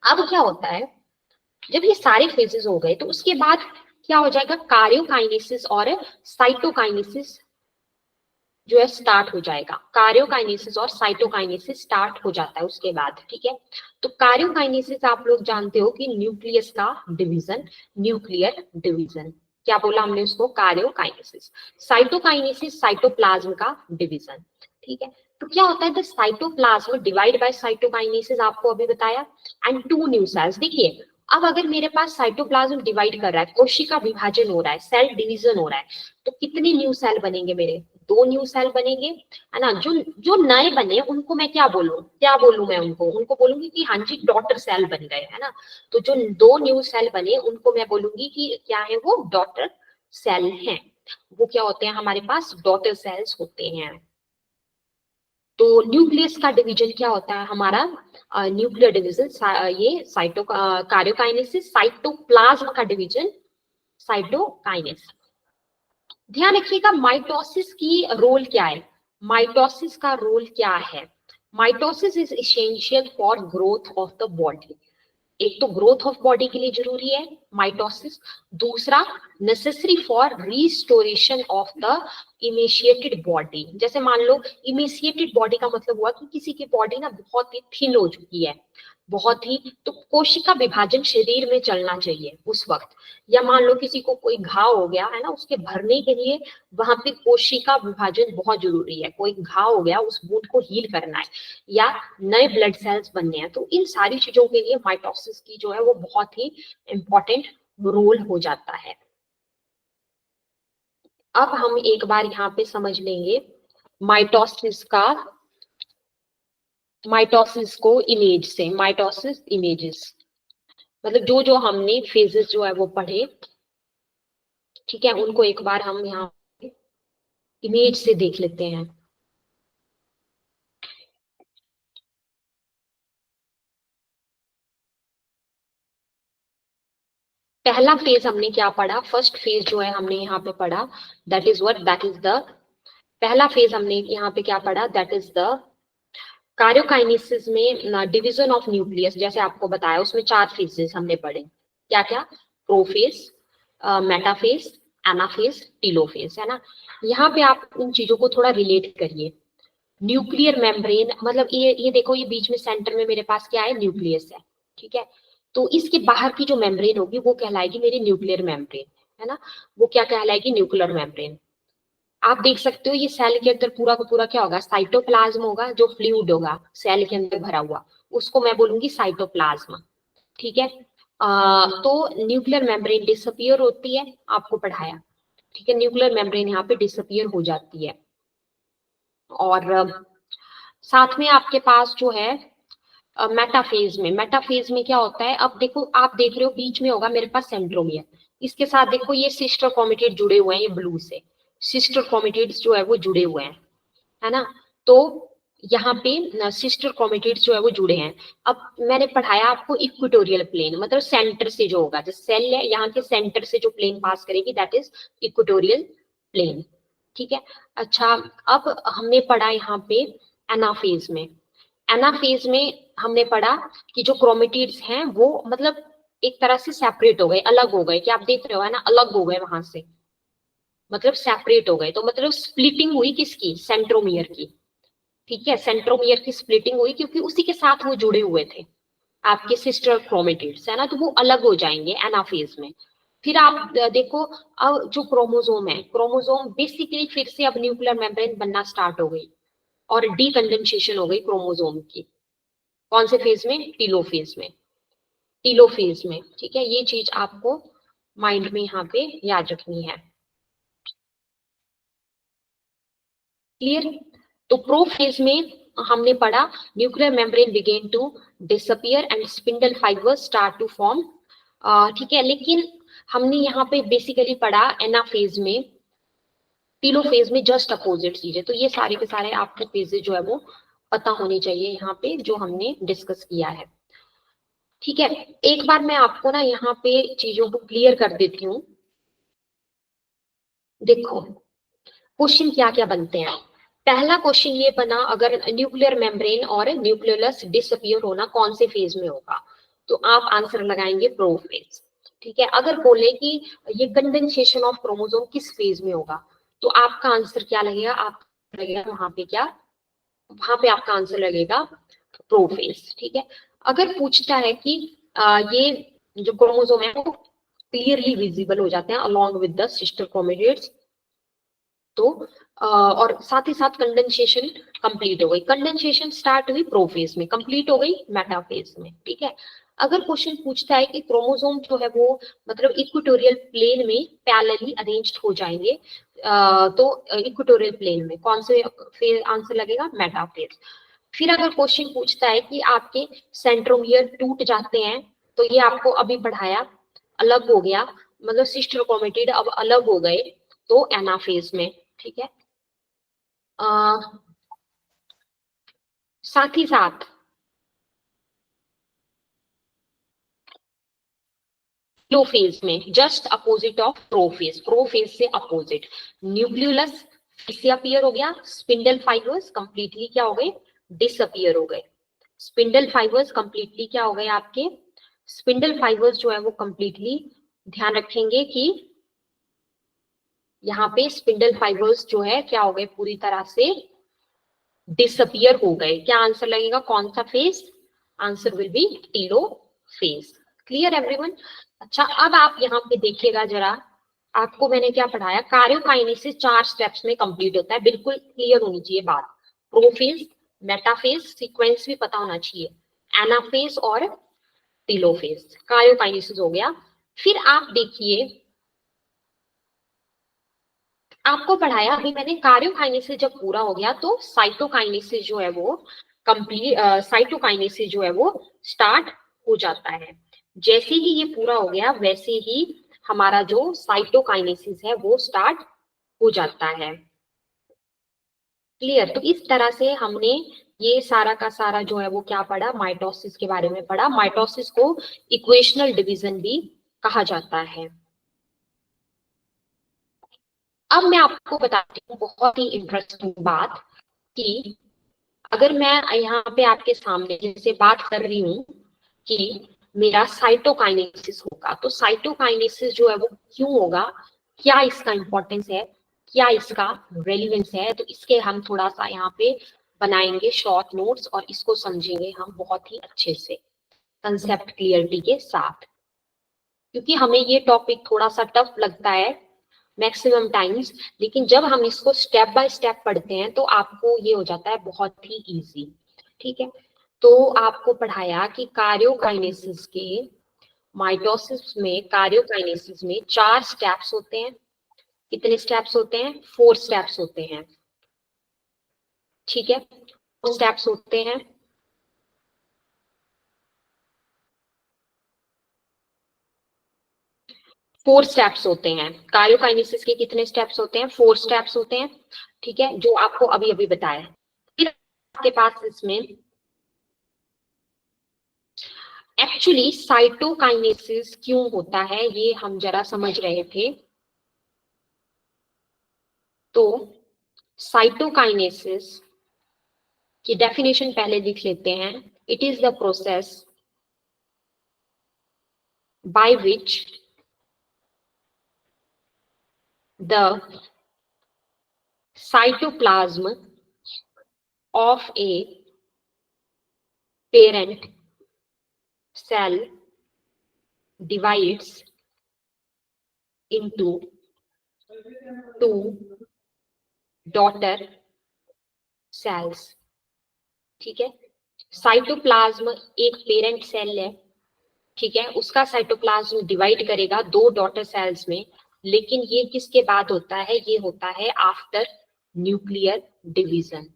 अब क्या होता है, जब ये सारे फेजेस हो गए तो उसके बाद क्या हो जाएगा? कार्योकाइनेसिस और साइटोकाइनेसिस जो है स्टार्ट हो जाएगा। कार्योकाइनेसिस और साइटोकाइनेसिस स्टार्ट हो जाता है उसके बाद, ठीक है। तो कार्योकाइनेसिस आप लोग जानते हो कि न्यूक्लियस का डिवीजन, न्यूक्लियर डिवीजन, क्या बोला हमने उसको? कार्योकाइनेसिस। साइटोकाइनेसिस साइटोप्लाज्म का डिवीजन, ठीक है। तो क्या होता है? The cytoplasm divide by cytokinesis, आपको अभी बताया, एंड टू न्यू सेल्स। देखिए अब अगर मेरे पास साइटोप्लाज्म डिवाइड कर रहा है, कोशिका विभाजन हो रहा है, सेल डिवीजन हो रहा है, तो कितने न्यू सेल बनेंगे मेरे? 2 न्यू सेल बनेंगे, है ना। जो जो नए बने उनको मैं क्या बोलूं? क्या बोलूं मैं उनको? उनको बोलूंगी कि हाँ जी डॉटर सेल बन गए, है ना। तो जो 2 न्यू सेल बने उनको मैं बोलूंगी कि क्या है वो? डॉटर सेल हैं। वो क्या होते हैं? हमारे पास डॉटर सेल्स होते हैं। तो न्यूक्लियस का डिवीजन क्या होता है हमारा? न्यूक्लियर डिवीजन, ये साइटो कार्योकाइनेसिस। साइटोप्लाज्म का डिवीजन साइटोकाइनेसिस। ध्यान रखिएगा माइटोसिस की रोल क्या है। माइटोसिस का रोल क्या है? Mitosis is essential for growth of the body. एक तो ग्रोथ ऑफ बॉडी के लिए जरूरी है माइटोसिस, दूसरा necessary for restoration of the emaciated body. जैसे मान लो इमेशिएटेड बॉडी का मतलब हुआ कि किसी की बॉडी ना बहुत ही थिन हो चुकी है, बहुत ही, तो कोशिका विभाजन शरीर में चलना चाहिए उस वक्त। या मान लो किसी को कोई घाव हो गया है ना, उसके भरने के लिए वहां पे कोशिका विभाजन बहुत जरूरी है। कोई घाव हो गया, उस वुंड को हील करना है, या नए ब्लड सेल्स बनने हैं, तो इन सारी चीजों के लिए माइटोसिस की जो है वो बहुत ही इंपॉर्टेंट रोल हो जाता है। अब हम एक बार यहाँ पे समझ लेंगे माइटोसिस का, माइटोसिस को इमेज से, माइटोसिस इमेजेस, मतलब जो जो हमने फेजेस जो है वो पढ़े, ठीक है, उनको एक बार हम यहाँ इमेज से देख लेते हैं। पहला फेज हमने क्या पढ़ा? फर्स्ट फेज जो है हमने यहाँ पे पढ़ा, that is what? That is the, पहला फेज हमने यहाँ पे क्या पढ़ा? दैट इज द कार्योकाइनेसिस में डिवीजन ऑफ न्यूक्लियस। जैसे आपको बताया उसमें 4 फेजेस हमने पढ़े, क्या क्या? प्रोफेज, मेटाफेज, एनाफेज, टीलोफेज, है ना। यहाँ पे आप इन चीजों को थोड़ा रिलेट करिए। न्यूक्लियर मेम्ब्रेन मतलब ये देखो, ये बीच में सेंटर में मेरे पास क्या है? न्यूक्लियस है, ठीक है। तो इसके बाहर की जो मेम्ब्रेन होगी वो कहलाएगी मेरी न्यूक्लियर मेम्ब्रेन, है ना। वो क्या कहलाएगी? Nuclear membrane. आप देख सकते हो ये सेल के अंदर पूरा का पूरा क्या होगा? साइटोप्लाज्म होगा, जो फ्लूइड होगा सेल के अंदर भरा हुआ, उसको मैं बोलूंगी साइटोप्लाज्म, ठीक है। तो न्यूक्लियर मेम्ब्रेन डिसअपियर होती है, आपको पढ़ाया, ठीक है। न्यूक्लियर मेम्ब्रेन यहाँ पे डिसअपियर हो जाती है। और साथ में आपके पास जो है मेटाफेज में, मेटाफेज में क्या होता है? अब देखो आप देख रहे हो बीच में होगा मेरे पास सेंट्रोमियर, इसके साथ देखो ये सिस्टर क्रोमेटिड जुड़े हुए हैं, ये ब्लू से सिस्टर क्रोमेटिड्स जो है वो जुड़े हुए हैं, है ना। तो यहाँ पे सिस्टर क्रोमेटिड्स जो है वो जुड़े हैं। अब मैंने पढ़ाया आपको इक्वेटोरियल प्लेन, मतलब सेंटर से जो होगा, जो सेल है यहाँ के सेंटर से जो प्लेन पास करेगी दैट इज इक्वेटोरियल प्लेन, ठीक है। अच्छा, अब हमने पढ़ा यहाँ पे एनाफेज में, एनाफेज में हमने पढ़ा कि जो क्रोमेटिड्स हैं वो मतलब एक तरह से सेपरेट हो गए, अलग हो गए, क्या आप देख रहे हो, है ना, अलग हो गए वहां से। मतलब सेपरेट हो गए, तो मतलब स्प्लिटिंग हुई किसकी, सेंट्रोमियर की। ठीक है, सेंट्रोमियर की स्प्लिटिंग हुई क्योंकि उसी के साथ वो जुड़े हुए थे आपके सिस्टर क्रोमेटिड्स, है ना, तो वो अलग हो जाएंगे एनाफेज में। फिर आप देखो, अब जो क्रोमोसोम है, क्रोमोसोम बेसिकली फिर से अब न्यूक्लियर मेम्ब्रेन बनना स्टार्ट हो गई और डीकंडेंसेशन हो गई क्रोमोसोम की। कौन से फेज में, टीलोफेज में, टीलोफेज में। ठीक है, ये चीज आपको माइंड में यहाँ पे याद रखनी है। क्लियर। तो प्रोफेज में हमने पढ़ा nuclear membrane begin to disappear and spindle fibres start to form. ठीक है, लेकिन हमने यहाँ पे बेसिकली पढ़ा एनाफेज में, टीलोफेज में जस्ट अपोजिट चीजें। तो ये सारे के सारे आपको फेजेज जो है वो पता होने चाहिए यहाँ पे जो हमने डिस्कस किया है। ठीक है, एक बार मैं आपको ना यहाँ पे चीजों को क्लियर कर देती हूँ। देखो क्वेश्चन क्या क्या बनते हैं। पहला क्वेश्चन ये बना, अगर न्यूक्लियर मेम्ब्रेन और न्यूक्लियोलस डिसअपियर होना कौन से फेज में होगा, तो आप आंसर लगाएंगे प्रोफेज। ठीक है, अगर बोले कि ये कंडेंसेशन ऑफ क्रोमोसोम किस फेज में होगा, तो आपका आंसर क्या लगेगा, आप लगेगा वहां पे क्या, वहां पे आपका आंसर लगेगा प्रोफेज। ठीक है, अगर पूछता है कि ये जो क्रोमोसोम है वो क्लियरली विजिबल हो जाते हैं along with the sister chromatids, तो और साथ ही साथ कंडेंसेशन कंप्लीट हो गई, कंडेंसेशन स्टार्ट हुई प्रोफेज में, कंप्लीट हो गई मेटाफेज में। ठीक है, अगर क्वेश्चन पूछता है कि क्रोमोसोम जो है वो मतलब इक्वेटोरियल प्लेन में पैरेलली अरेंज्ड हो जाएंगे, तो इक्वेटोरियल प्लेन में कौन से फेज आंसर लगेगा, मेटाफेज। फिर अगर क्वेश्चन पूछता है कि आपके सेंट्रोमियर टूट जाते हैं, तो ये आपको अभी पढ़ाया, अलग हो गया, मतलब सिस्टर क्रोमेटिड अब अलग हो गए, तो एनाफेज में। ठीक है, साथ ही साथ टेलोफेज में just opposite of prophase, prophase से अपोजिट न्यूक्लियोलस से अपीयर हो गया, स्पिंडल फाइबर्स कंप्लीटली क्या हो गए, डिसअपियर हो गए। स्पिंडल फाइबर्स कंप्लीटली क्या हो गए आपके, स्पिंडल फाइबर्स जो है वो कंप्लीटली, ध्यान रखेंगे कि यहाँ पे स्पिंडल फाइबर्स जो है क्या हो गए, पूरी तरह से डिसअपियर हो गए। क्या आंसर लगेगा, कौन सा phase, answer will be telophase. Clear everyone. अच्छा, अब आप यहाँ पे देखिएगा जरा, आपको मैंने क्या पढ़ाया, कार्योकाइनेसिस 4 स्टेप्स में कंप्लीट होता है, बिल्कुल क्लियर होनी चाहिए बात। प्रोफेज, मेटाफेज, सीक्वेंस भी पता होना चाहिए, एनाफेज और टीलोफेज, कार्योकाइनेसिस हो गया। फिर आप देखिए, आपको पढ़ाया अभी मैंने, कार्योकाइनेसिस जब पूरा हो गया तो साइटोकाइनेसिस जो है वो कंप्लीट, साइटोकाइनेसिस जो है वो स्टार्ट हो जाता है। जैसे ही ये पूरा हो गया वैसे ही हमारा जो साइटोकाइनेसिस है वो स्टार्ट हो जाता है। क्लियर। तो इस तरह से हमने ये सारा का सारा जो है वो क्या पढ़ा, माइटोसिस के बारे में पढ़ा। माइटोसिस को इक्वेशनल डिवीजन भी कहा जाता है। अब मैं आपको बताती हूँ बहुत ही इंटरेस्टिंग बात, कि अगर मैं यहाँ पे आपके सामने जैसे बात कर रही हूँ कि मेरा साइटोकाइनेसिस होगा, तो साइटोकाइनेसिस जो है वो क्यों होगा, क्या इसका इंपॉर्टेंस है, क्या इसका रेलिवेंस है, तो इसके हम थोड़ा सा यहाँ पे बनाएंगे शॉर्ट नोट्स और इसको समझेंगे हम बहुत ही अच्छे से कंसेप्ट क्लियरिटी के साथ, क्योंकि हमें ये टॉपिक थोड़ा सा टफ लगता है मैक्सिमम टाइम्स, लेकिन जब हम इसको स्टेप बाय स्टेप पढ़ते हैं तो आपको ये हो जाता है बहुत ही इजी। ठीक है, तो आपको पढ़ाया कि कार्योकाइनेसिस के, माइटोसिस में, कार्योकाइनेसिस में 4 स्टेप्स होते हैं। कितने स्टेप्स होते हैं, 4 स्टेप्स होते हैं। ठीक है, 4 स्टेप्स होते हैं। 4 स्टेप्स होते हैं कार्योकाइनेसिस के, कितने स्टेप्स होते हैं, 4 स्टेप्स होते हैं। ठीक है, जो आपको अभी अभी बताया। फिर आपके पास इसमें एक्चुअली साइटोकाइनेसिस क्यों होता है ये हम जरा समझ रहे थे। तो साइटोकाइनेसिस की डेफिनेशन पहले लिख लेते हैं। It is the process by which the cytoplasm of a parent cell divides into two daughter cells. ठीक है, साइटोप्लाज्म एक पेरेंट सेल है, ठीक है, उसका साइटोप्लाज्म डिवाइड करेगा दो डॉटर सेल्स में, लेकिन ये किसके बाद होता है, ये होता है आफ्टर न्यूक्लियर डिवीजन।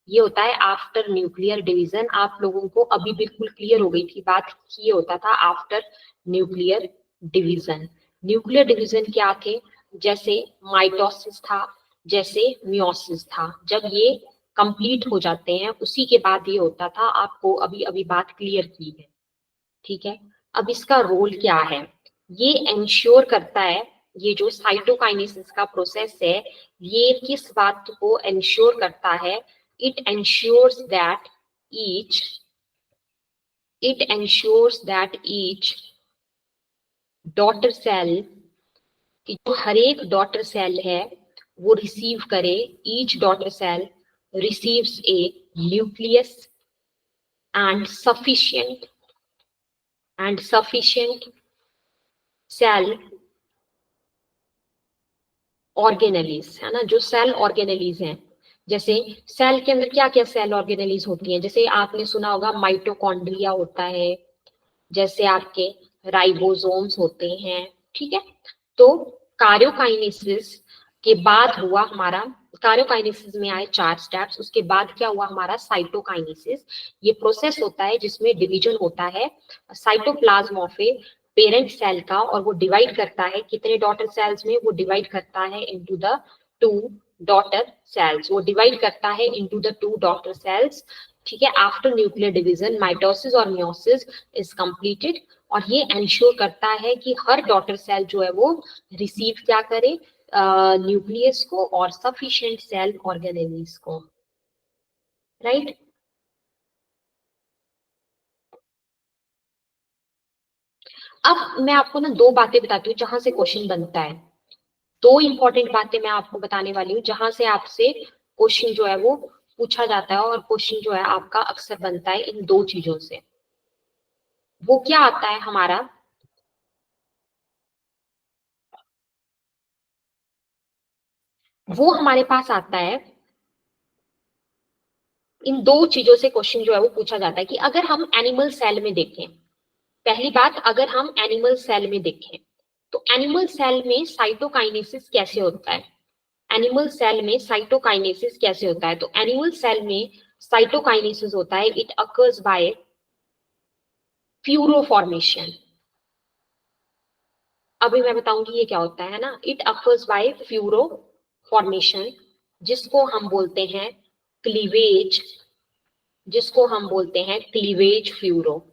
ये होता है आफ्टर न्यूक्लियर डिवीजन। आप लोगों को अभी बिल्कुल क्लियर हो गई थी बात कि ये होता था after nuclear division. Nuclear division क्या थे, जैसे माइटोसिस था, जैसे मियोसिस था, जब ये कंप्लीट हो जाते हैं उसी के बाद ये होता था। आपको अभी अभी बात क्लियर की है, ठीक है। अब इसका रोल क्या है, ये एंश्योर करता है, ये जो साइटोकाइनेसिस का प्रोसेस है ये किस बात को एंश्योर करता है, it ensures that each daughter cell, जो हर एक डॉटर सेल है वो रिसीव करे, each daughter cell receives a nucleus and sufficient cell organelles, है ना, जो सेल ऑर्गेनेलीज हैं। जैसे सेल के अंदर क्या क्या सेल ऑर्गेनेलीज होती हैं, जैसे आपने सुना होगा माइटोकॉन्ड्रिया होता है, जैसे आपके राइबोसोम्स होते हैं, ठीक है। तो कार्योकाइनेसिस के बाद हुआ हमारा, कार्योकाइनेसिस में आए 4 स्टेप्स, उसके बाद क्या हुआ हमारा साइटोकाइनेसिस। ये प्रोसेस होता है जिसमें डिवीजन होता है cytoplasm of a parent cell का, और वो डिवाइड करता है कितने डॉटर सेल्स में, वो डिवाइड करता है इनटू द 2 डॉटर सेल्स, वो डिवाइड करता है इनटू द 2 डॉटर सेल्स, ठीक है। आफ्टर न्यूक्लियर डिवीजन माइटोसिस और मियोसिस इज कंप्लीटेड, और ये एंश्योर करता है कि हर डॉटर सेल जो है वो रिसीव क्या करे, न्यूक्लियस को और सफिशिएंट सेल ऑर्गेनेलीज को, राइट। अब मैं आपको ना 2 बातें बताती हूँ जहां से क्वेश्चन बनता है। 2 इंपॉर्टेंट बातें मैं आपको बताने वाली हूँ जहां से आपसे क्वेश्चन जो है वो पूछा जाता है, और क्वेश्चन जो है आपका अक्सर बनता है इन 2 चीजों से। वो क्या आता है हमारा, वो हमारे पास आता है, इन 2 चीजों से क्वेश्चन जो है वो पूछा जाता है कि अगर हम एनिमल सेल में देखें, पहली बात अगर हम एनिमल सेल में देखें तो एनिमल सेल में साइटोकाइनेसिस कैसे होता है, एनिमल सेल में साइटोकाइनेसिस कैसे होता है। तो एनिमल सेल में साइटोकाइनेसिस होता है, इट अकर्स बाय फ्यूरोफॉर्मेशन। अभी मैं बताऊंगी ये क्या होता है ना, इट अकर्स बाय फ्यूरोफॉर्मेशन, जिसको हम बोलते हैं क्लीवेज, जिसको हम बोलते हैं क्लीवेज फ्यूरो।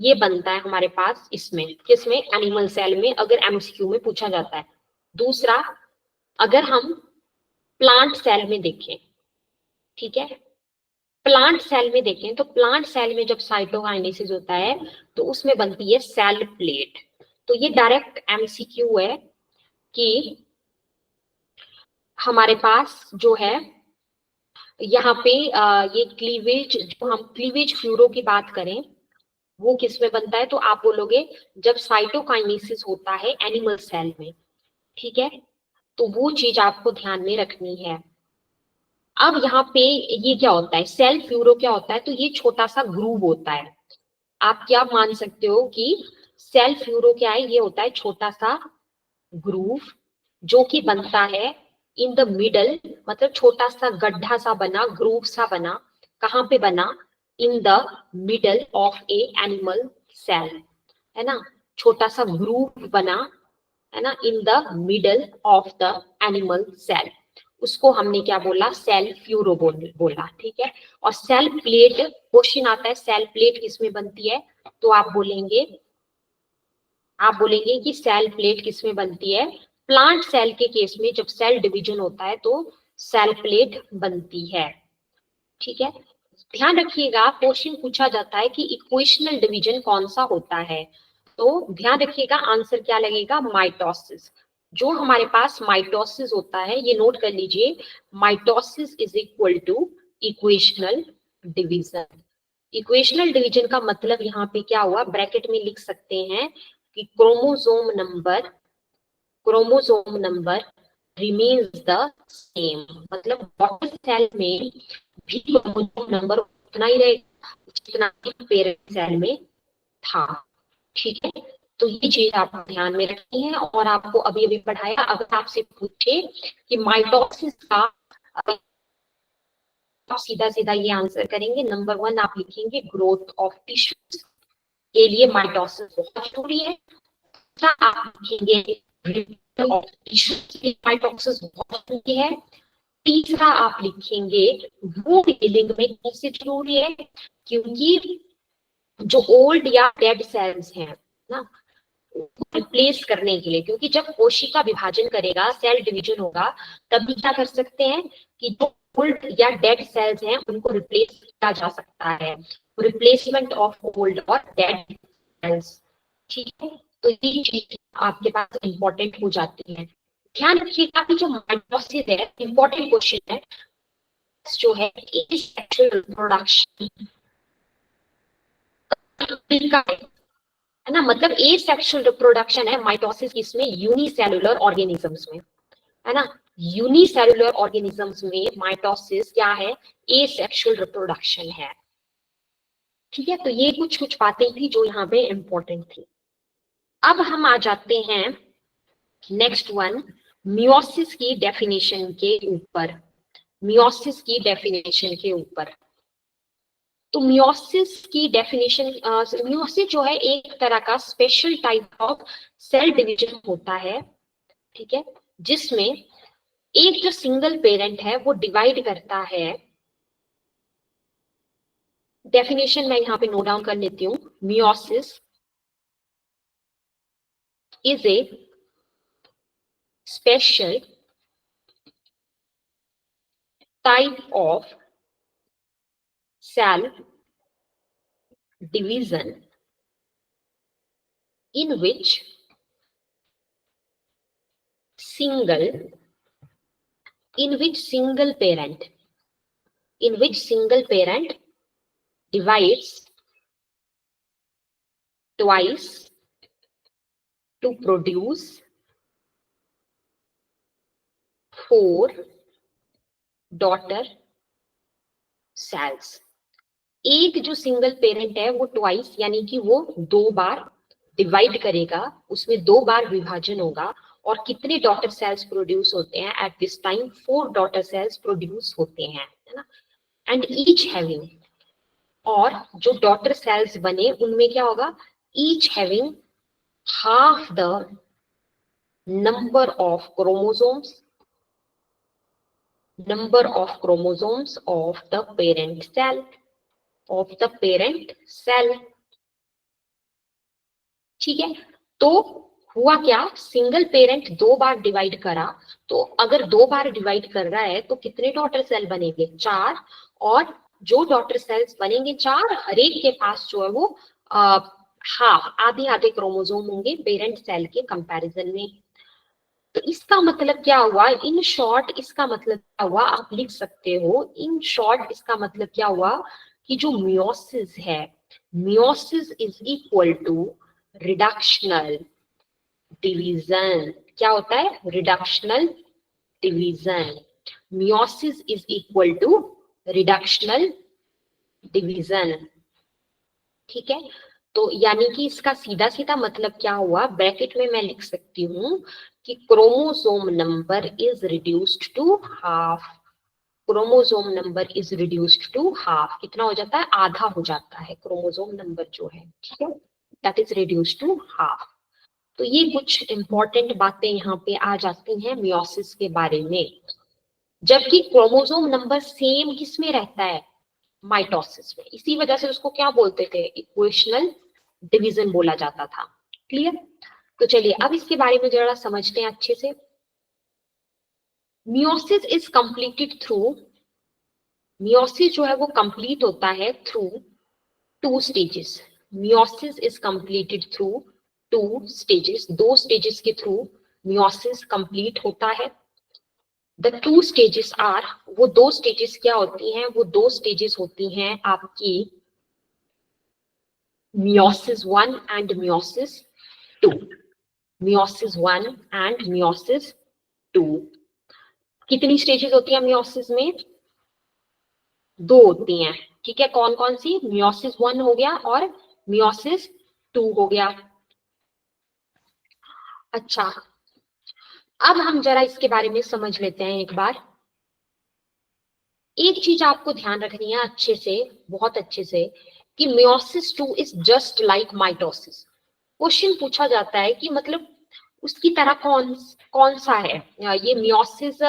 ये बनता है हमारे पास इसमें, किसमें, एनिमल सेल में, अगर एमसीक्यू में पूछा जाता है। दूसरा, अगर हम प्लांट सेल में देखें, ठीक है, प्लांट सेल में देखें तो प्लांट सेल में जब साइटोकाइनेसिस होता है तो उसमें बनती है सेल प्लेट। तो ये डायरेक्ट एमसीक्यू है कि हमारे पास जो है यहाँ पे ये क्लीवेज, जो हम क्लीवेज फ्यूरो की बात करें वो किस में बनता है, तो आप बोलोगे जब साइटोकाइनेसिस होता है एनिमल सेल में, ठीक है। तो वो चीज आपको ध्यान में रखनी है। अब यहाँ पे ये क्या होता है, सेल फ्यूरो क्या होता है, तो ये छोटा सा ग्रूव होता है। आप क्या मान सकते हो कि सेल फ्यूरो क्या है, ये होता है छोटा सा ग्रूव जो कि बनता है इन द मिडल, मतलब छोटा सा गड्ढा सा बना, ग्रूव सा बना, कहाँ पे बना, in the middle of a animal cell, है ना, छोटा सा ग्रूव बना, है ना, in the middle of the animal cell, उसको हमने क्या बोला, सेल फ्यूरो बोला, ठीक है। और सेल प्लेट, क्वेश्चन आता है सेल प्लेट किसमें बनती है, तो आप बोलेंगे कि सेल प्लेट किसमें बनती है, प्लांट सेल के केस में जब सेल डिवीजन होता है तो सेल प्लेट बनती है, ठीक है। ध्यान रखिएगा क्वेश्चन पूछा जाता है कि इक्वेशनल डिवीजन कौन सा होता है, तो ध्यान रखिएगा आंसर क्या लगेगा, माइटोसिस। जो हमारे पास माइटोसिस होता है, ये नोट कर लीजिए, mitosis is equal to equational division. Equational division का मतलब यहाँ पे क्या हुआ, ब्रैकेट में लिख सकते हैं कि chromosome number remains the same, मतलब डॉटर सेल में भी क्रोमोसोम नंबर उतना ही रहेगा जितना पेरेंट सेल में था। ठीक है, तो ये चीज आप ध्यान में रखनी है। और आपको अभी अभी पढ़ाया, अगर आपसे पूछे कि माइटोसिस का, आप सीधा सीधा ये आंसर करेंगे। नंबर 1 आप लिखेंगे ग्रोथ ऑफ टिश्यूज के लिए माइटोसिस बहुत जरूरी है। दूसरा आप लिखेंगे रिपीट ऑफ टिश्यूज के लिए माइटोसिस बहुत जरूरी है। तीसरा आप लिखेंगे वुंड हीलिंग में कैसे जरूरी है, क्योंकि जो ओल्ड या डेड सेल्स हैं ना, रिप्लेस करने के लिए, क्योंकि जब कोशिका विभाजन करेगा, सेल डिवीजन होगा, तभी क्या कर सकते हैं कि जो ओल्ड या डेड सेल्स हैं उनको रिप्लेस किया जा सकता है, रिप्लेसमेंट ऑफ ओल्ड और डेड सेल्स। ठीक है, तो ये चीज आपके पास इंपॉर्टेंट हो जाती है। ध्यान रखिएगा कि जो माइटोसिस है, इंपॉर्टेंट क्वेश्चन है, जो है सेक्सुअल रिप्रोडक्शन है ना, मतलब ए सेक्सुअल रिप्रोडक्शन है माइटोसिस, इसमें यूनिसेलुलर ऑर्गेनिजम्स में, है ना, यूनिसेलुलर ऑर्गेनिजम्स में माइटोसिस क्या है, ए सेक्सुअल रिप्रोडक्शन है। ठीक है, तो ये कुछ कुछ बातें थी जो यहाँ पे इंपॉर्टेंट थी। अब हम आ जाते हैं नेक्स्ट वन, मियोसिस की डेफिनेशन के ऊपर। मियोसिस की डेफिनेशन के ऊपर, तो मियोसिस की डेफिनेशन, मियोसिस जो है एक तरह का special type of cell division होता है। ठीक है, जिसमें एक जो सिंगल पेरेंट है वो डिवाइड करता है। डेफिनेशन मैं यहाँ पे नोट डाउन कर लेती हूँ। Meiosis is a special type of cell division in which single parent divides twice to produce 4 daughter cells। एक जो सिंगल पेरेंट है वो ट्वाइस यानी कि वो 2 बार डिवाइड करेगा, उसमें 2 बार विभाजन होगा, और कितने डॉटर सेल्स प्रोड्यूस होते हैं at this time, 4 daughter cells produce होते हैं, है ना, एंड ईच हैविंग, और जो डॉटर सेल्स बने उनमें क्या होगा, each having half the number of chromosomes of the parent cell. ठीक है, तो हुआ क्या, सिंगल पेरेंट 2 बार डिवाइड करा, तो अगर 2 बार डिवाइड कर रहा है तो कितने डॉटर सेल बनेंगे, 4, और जो डॉटर सेल्स बनेंगे 4, हर एक के पास जो है वो हाफ, आधे आधे क्रोमोसोम होंगे पेरेंट सेल के कंपैरिजन में। तो इसका मतलब क्या हुआ, इन शॉर्ट इसका मतलब क्या हुआ, आप लिख सकते हो इन शॉर्ट इसका मतलब क्या हुआ कि जो मियोसिस है, meiosis is equal to reductional division. क्या होता है, reductional division. Meiosis is equal to reductional division. ठीक है, तो यानी कि इसका सीधा सीधा मतलब क्या हुआ, ब्रैकेट में मैं लिख सकती हूँ कि chromosome number is reduced to half. Chromosome number is reduced to half, कितना हो जाता है, आधा हो जाता है क्रोमोसोम नंबर जो है। ठीक है, that is reduced to half. तो ये कुछ इंपॉर्टेंट बातें यहाँ पे आ जाती हैं मियोसिस के बारे में। जबकि क्रोमोसोम नंबर सेम किसमें रहता है, माइटोसिस में, इसी वजह से उसको क्या बोलते थे, इक्वेशनल डिवीजन बोला जाता था। क्लियर, तो चलिए अब इसके बारे में जरा समझते हैं अच्छे से। Meiosis is completed through, meiosis जो है वो कंप्लीट होता है through 2 stages. Meiosis is completed through 2 stages, 2 stages के थ्रू मियोसिस कंप्लीट होता है। द टू स्टेजेस आर, वो दो स्टेजेस क्या होती हैं, वो दो स्टेजेस होती हैं आपकी meiosis 1 and meiosis 2। Meiosis 1 and meiosis 2। कितनी स्टेजेस होती है मियोसिस में? दो होती हैं, ठीक है। कौन कौन सी? मियोसिस 1 हो गया और मियोसिस 2 हो गया। अच्छा, अब हम जरा इसके बारे में समझ लेते हैं एक बार। एक चीज आपको ध्यान रखनी है अच्छे से, बहुत अच्छे से, कि meiosis 2 is just like mitosis. Question पूछा जाता है कि मतलब उसकी तरह कौन कौन सा है, ये मियोसिस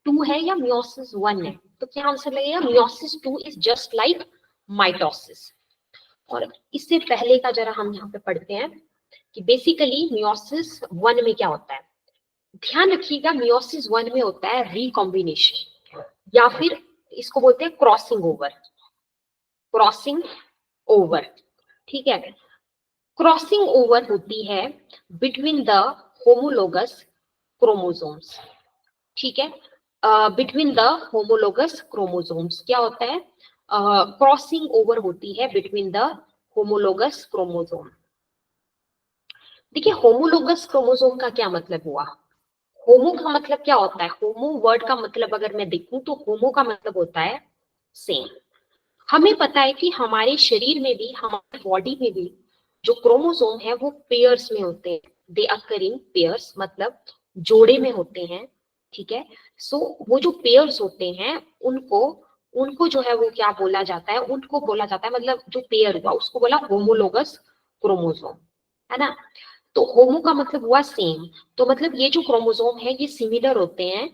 2 है या मियोसिस 1 है? तो क्या आंसर लगेगा? Meiosis 2 is just like mitosis. और इससे पहले का जरा हम यहाँ पे पढ़ते हैं कि बेसिकली मियोसिस 1 में क्या होता है। ध्यान रखिएगा, मियोसिस 1 में होता है रिकॉम्बिनेशन, या फिर इसको बोलते हैं क्रॉसिंग ओवर। क्रॉसिंग ओवर, ठीक है। क्रॉसिंग ओवर होती है बिटवीन द होमोलोगस क्रोमोसोम्स, ठीक है। बिटवीन द होमोलोगस क्रोमोसोम्स क्या होता है? क्रॉसिंग ओवर होती है बिटवीन द होमोलोगस क्रोमोसोम। देखिए, होमोलोगस क्रोमोसोम का क्या मतलब हुआ? होमो का मतलब क्या होता है? होमो वर्ड का मतलब अगर मैं देखूं तो होमो का मतलब होता है सेम। हमें पता है कि हमारे शरीर में भी, हमारी बॉडी में भी जो क्रोमोसोम है वो पेयर्स में होते हैं। दे अकर इन पेयर्स, मतलब जोड़े में होते हैं, ठीक है। सो वो जो पेयर्स होते हैं उनको उनको जो है वो क्या बोला जाता है? उनको बोला जाता है, मतलब जो पेयर हुआ उसको बोला होमोलोगस क्रोमोसोम, है ना। तो होमो का मतलब हुआ सेम। तो मतलब ये जो क्रोमोसोम है ये सिमिलर होते हैं,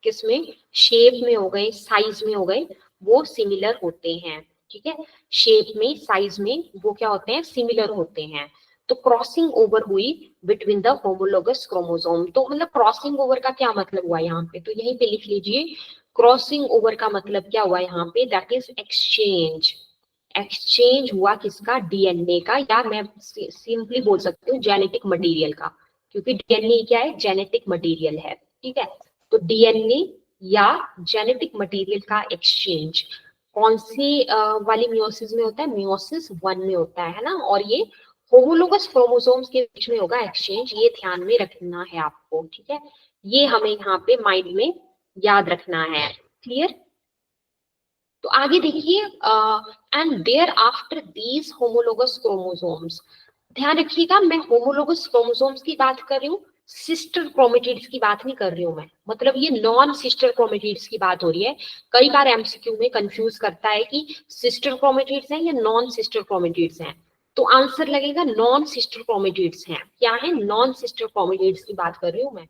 किसमें? शेप में हो गए, साइज में हो गए, वो सिमिलर होते हैं, ठीक है। शेप में, साइज में वो क्या होते हैं? सिमिलर होते हैं। तो क्रॉसिंग ओवर हुई बिटवीन द होमोलोगस क्रोमोसोम। तो मतलब क्रॉसिंग ओवर का क्या मतलब हुआ यहाँ पे? तो यहीं पे लिख लीजिए, क्रॉसिंग ओवर का मतलब क्या हुआ यहाँ पे? That is exchange. एक्सचेंज हुआ किसका? डीएनए का, या मैं सिंपली बोल सकती हूँ जेनेटिक मटेरियल का, क्योंकि डीएनए क्या है? जेनेटिक मटेरियल है, ठीक है। तो डीएनए या जेनेटिक मटेरियल का एक्सचेंज कौन सी वाली मियोसिस में होता है? मियोसिस 1 में होता है ना। और ये होमोलोगस क्रोमोसोम्स के बीच में होगा एक्सचेंज, ये ध्यान में रखना है आपको, ठीक है। ये हमें यहाँ पे माइंड में याद रखना है। क्लियर? तो आगे देखिए, and thereafter these homologous chromosomes. ध्यान रखिएगा, मैं होमोलोगस क्रोमोसोम्स की बात कर रही हूँ, सिस्टर क्रोमेटिड्स की बात नहीं कर रही हूँ मैं। मतलब ये नॉन सिस्टर क्रोमेटिड्स की बात हो रही है। कई बार एमसीक्यू में कंफ्यूज करता है कि सिस्टर क्रोमेटिड्स हैं या नॉन सिस्टर क्रोमेटिड्स हैं। तो आंसर लगेगा नॉन सिस्टर क्रोमेटिड्स हैं। क्या है? नॉन सिस्टर क्रोमेटिड्स की बात कर रही हूँ मैं,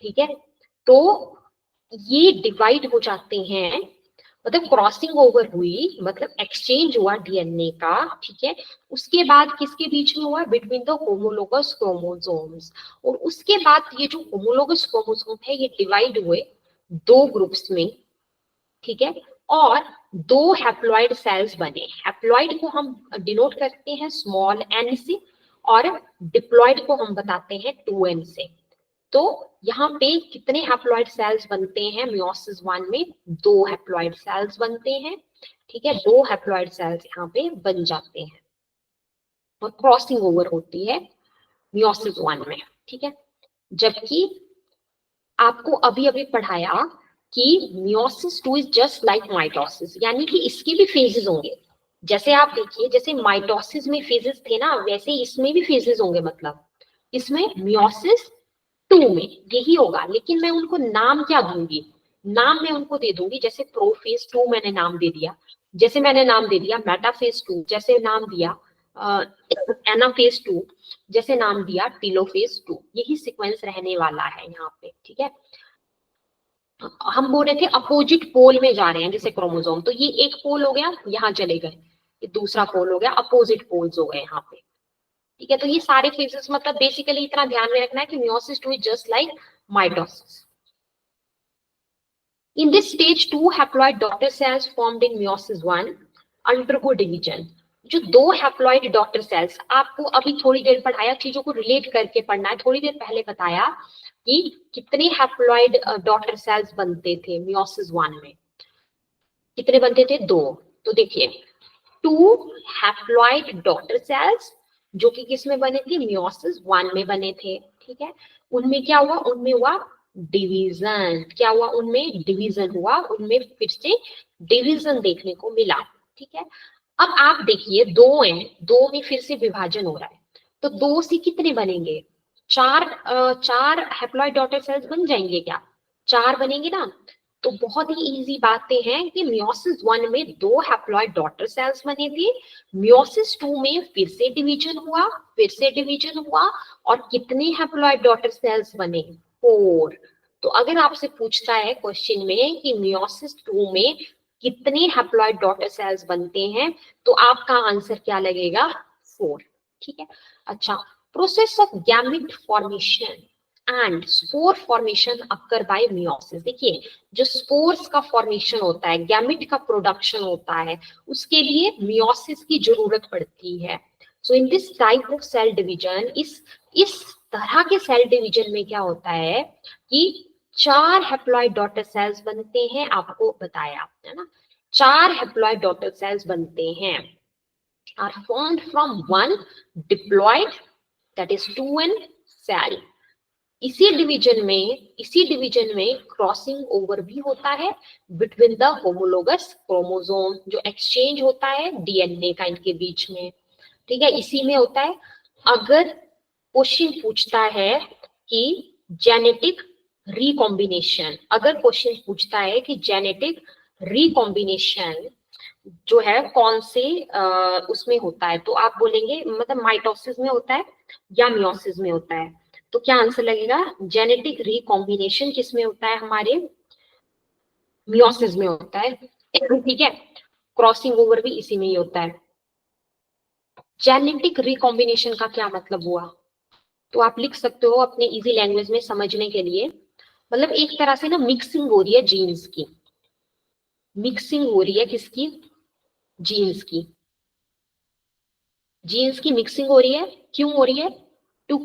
ठीक है। तो ये डिवाइड हो जाते हैं, मतलब क्रॉसिंग ओवर हुई, मतलब एक्सचेंज हुआ डीएनए का, ठीक है। उसके बाद किसके बीच में हुआ? Between the homologous chromosomes. और उसके बाद ये जो होमोलोगस क्रोमोसोम है ये डिवाइड हुए दो ग्रुप्स में, ठीक है। और दो हैप्लॉइड सेल्स बने। हैप्लॉइड को हम डिनोट करते हैं स्मॉल एन से, और डिप्लॉइड को हम बताते हैं 2n से। तो यहाँ पे कितने हैप्लॉइड सेल्स बनते हैं मियोसिस 1 में? दो हैप्लॉइड सेल्स बनते हैं, ठीक है। दो हैप्लॉइड सेल्स यहाँ पे बन जाते हैं और क्रॉसिंग ओवर होती है मियोसिस 1 में, ठीक है। जबकि आपको अभी अभी पढ़ाया कि meiosis 2 is just like mitosis, यानी कि इसके भी फेजेस होंगे। जैसे आप देखिए, जैसे माइटोसिस में फेजेस थे ना, वैसे इसमें भी फेजेस होंगे। मतलब इसमें मियोसिस 2 में यही होगा, लेकिन मैं उनको नाम क्या दूंगी? नाम मैं उनको दे दूंगी, जैसे प्रोफेज 2 मैंने नाम दे दिया, जैसे मैंने नाम दे दिया मेटाफेज 2, जैसे नाम दिया एनाफेज 2, जैसे नाम दिया टीलोफेज 2। यही सीक्वेंस रहने वाला है यहाँ पे, ठीक है। हम बोल रहे थे अपोजिट पोल में जा रहे हैं जैसे क्रोमोसोम, तो ये एक पोल हो गया, यहाँ चले गए, ये दूसरा पोल हो गया, अपोजिट पोल्स हो गए यहाँ पे, ठीक है। तो ये सारे फेजेस, मतलब बेसिकली इतना ध्यान में रखना है कि meiosis 2 is just like mitosis. In this stage, two haploid daughter cells formed in meiosis 1 undergo division. जो दो हैप्लॉइड डॉटर सेल्स, आपको अभी थोड़ी देर पढ़ाया, चीजों को रिलेट करके पढ़ना है। थोड़ी देर पहले बताया कि कितने हैप्लॉइड डॉटर सेल्स बनते थे मियोसिस 1 में, कितने बनते थे? 2। तो देखिए 2 हैप्लॉइड डॉटर सेल्स जो कि किस में बने थे? मियोसिस 1 में बने थे। ठीक है, उनमें क्या हुआ? उनमें हुआ डिवीजन। क्या हुआ? उनमें डिवीजन हुआ, उनमें फिर से डिवीजन देखने को मिला। ठीक है, अब आप देखिए 2 है, 2 में फिर से विभाजन हो रहा है, तो 2 से कितने बनेंगे? 4 हैप्लॉइड डॉटर सेल्स बन जाएंगे क्या? 4 बनेंगे ना। तो बहुत ही इजी बातें हैं कि मियोसिस 1 में 2 हैप्लॉइड डॉटर सेल्स बने थे, मियोसिस 2 में फिर से डिवीजन हुआ, फिर से डिवीजन हुआ, और कितने हैप्लॉइड डॉटर सेल्स बने? 4। तो अगर आपसे पूछता है क्वेश्चन में कि मियोसिस 2 में कितने हैप्लॉइड डॉटर सेल्स बनते हैं, तो आपका आंसर क्या लगेगा? 4। ठीक है, अच्छा, process of gamete formation and spore formation occur by meiosis. देखिए जो स्पोर्स का फॉर्मेशन होता है, गैमेट का प्रोडक्शन होता है, उसके लिए मियोसिस की जरूरत पड़ती है। So in this type of cell division, इस तरह के सेल डिवीजन में क्या होता है कि 4 हैप्लॉइड डॉटर सेल्स बनते हैं, आपको बताया है ना, 4 हैप्लॉइड डॉटर सेल्स बनते हैं, are formed from 1 diploid that is 2n cell. इसी डिवीजन में क्रॉसिंग ओवर भी होता है बिटवीन द होमोलोगस क्रोमोसोम, जो एक्सचेंज होता है डीएनए का इनके बीच में। ठीक है, इसी में होता है। अगर क्वेश्चन पूछता है कि जेनेटिक रिकॉम्बिनेशन, अगर क्वेश्चन पूछता है कि जेनेटिक रिकॉम्बिनेशन जो है कौन से उसमें होता है, तो आप बोलेंगे मतलब माइटोसिस में होता है या मियोसिस में होता है, तो क्या आंसर लगेगा? जेनेटिक रिकॉम्बिनेशन किस में होता है? हमारे मियोसिस में होता है। ठीक है, क्रॉसिंग ओवर भी इसी में ही होता है। जेनेटिक रिकॉम्बिनेशन का क्या मतलब हुआ? तो आप लिख सकते हो अपने इजी लैंग्वेज में समझने के लिए, मतलब एक तरह से ना मिक्सिंग हो रही है जीन्स की, मिक्सिंग हो रही है किसकी? जीन्स की, जीन्स की मिक्सिंग हो रही है। क्यों हो रही है? To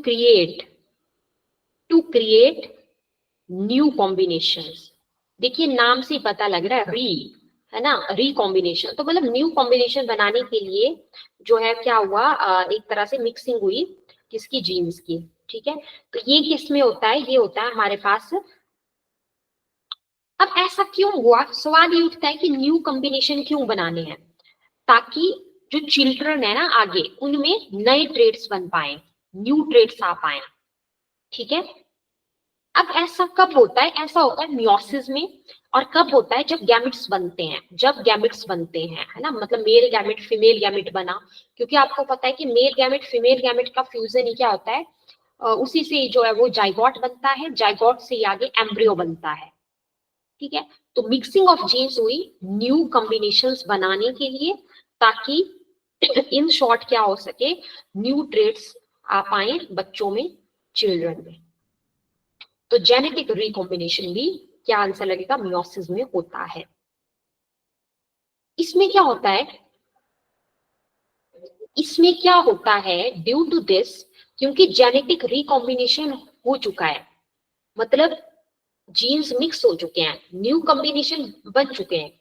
create new combinations. देखिए नाम से पता लग रहा है री, है ना, रिकॉम्बिनेशन, तो मतलब न्यू कॉम्बिनेशन बनाने के लिए जो है क्या हुआ, एक तरह से मिक्सिंग हुई किसकी? जीन्स की। ठीक है, तो ये किस में होता है? ये होता है हमारे पास। अब ऐसा क्यों हुआ? सवाल ये उठता है कि न्यू कॉम्बिनेशन क्यों बनाने हैं? ताकि जो चिल्ड्रन है ना आगे, उनमें नए ट्रेड्स बन पाए, न्यू ट्रेड्स आ पाए। ठीक है, अब ऐसा कब होता है? ऐसा होता है मियोसिस में। और कब होता है? जब गैमेट्स बनते हैं, जब गैमेट्स बनते हैं, है ना, मतलब मेल गैमेट फीमेल गैमेट बना। क्योंकि आपको पता है कि मेल गैमेट फीमेल गैमेट का फ्यूजन ही क्या होता है, उसी से जो है वो जाइगोट बनता है, जाइगोट से ही आगे एम्ब्रियो बनता है। ठीक है, तो मिक्सिंग ऑफ जीन्स हुई न्यू कॉम्बिनेशंस बनाने के लिए, ताकि इन शॉर्ट क्या हो सके, न्यू ट्रेड्स आ पाए बच्चों में, चिल्ड्रन में। तो जेनेटिक रिकॉम्बिनेशन भी क्या आंसर लगेगा? मियोसिस में होता है। इसमें क्या होता है? इसमें क्या होता है ड्यू टू दिस, क्योंकि जेनेटिक रिकॉम्बिनेशन हो चुका है, मतलब जीन्स मिक्स हो चुके हैं, न्यू कॉम्बिनेशन बन चुके हैं,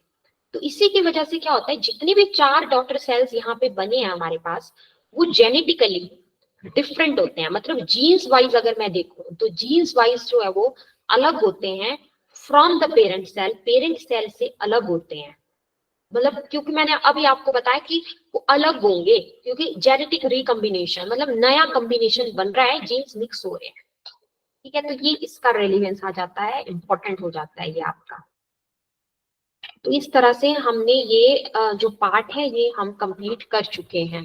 तो इसी की वजह से क्या होता है, जितने भी 4 डॉटर सेल्स यहाँ पे बने हैं हमारे पास, वो जेनेटिकली डिफरेंट होते हैं। मतलब जीन्स वाइज अगर मैं देखूं तो जीन्स वाइज जो है वो अलग होते हैं फ्रॉम द पेरेंट सेल से अलग होते हैं। मतलब क्योंकि मैंने अभी आपको बताया कि वो अलग होंगे, क्योंकि जेनेटिक रिकॉम्बिनेशन मतलब नया कॉम्बिनेशन बन रहा है, जीन्स मिक्स हो रहे हैं। ठीक है, तो ये इसका रेलिवेंस आ जाता है, इंपॉर्टेंट हो जाता है ये आपका। तो इस तरह से हमने ये जो पार्ट है ये हम कंप्लीट कर चुके हैं।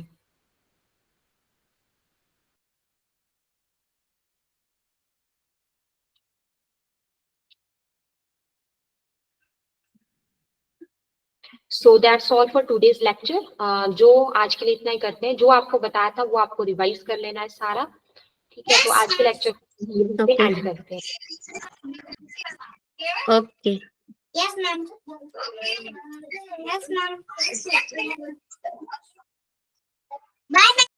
So that's all for today's lecture. जो आज के लिए इतना ही करते हैं, जो आपको बताया था वो आपको रिवाइज कर लेना है सारा। ठीक है, तो आज के लेक्चर एंड करते हैं। Okay. Yes ma'am. Yes ma'am. Bye.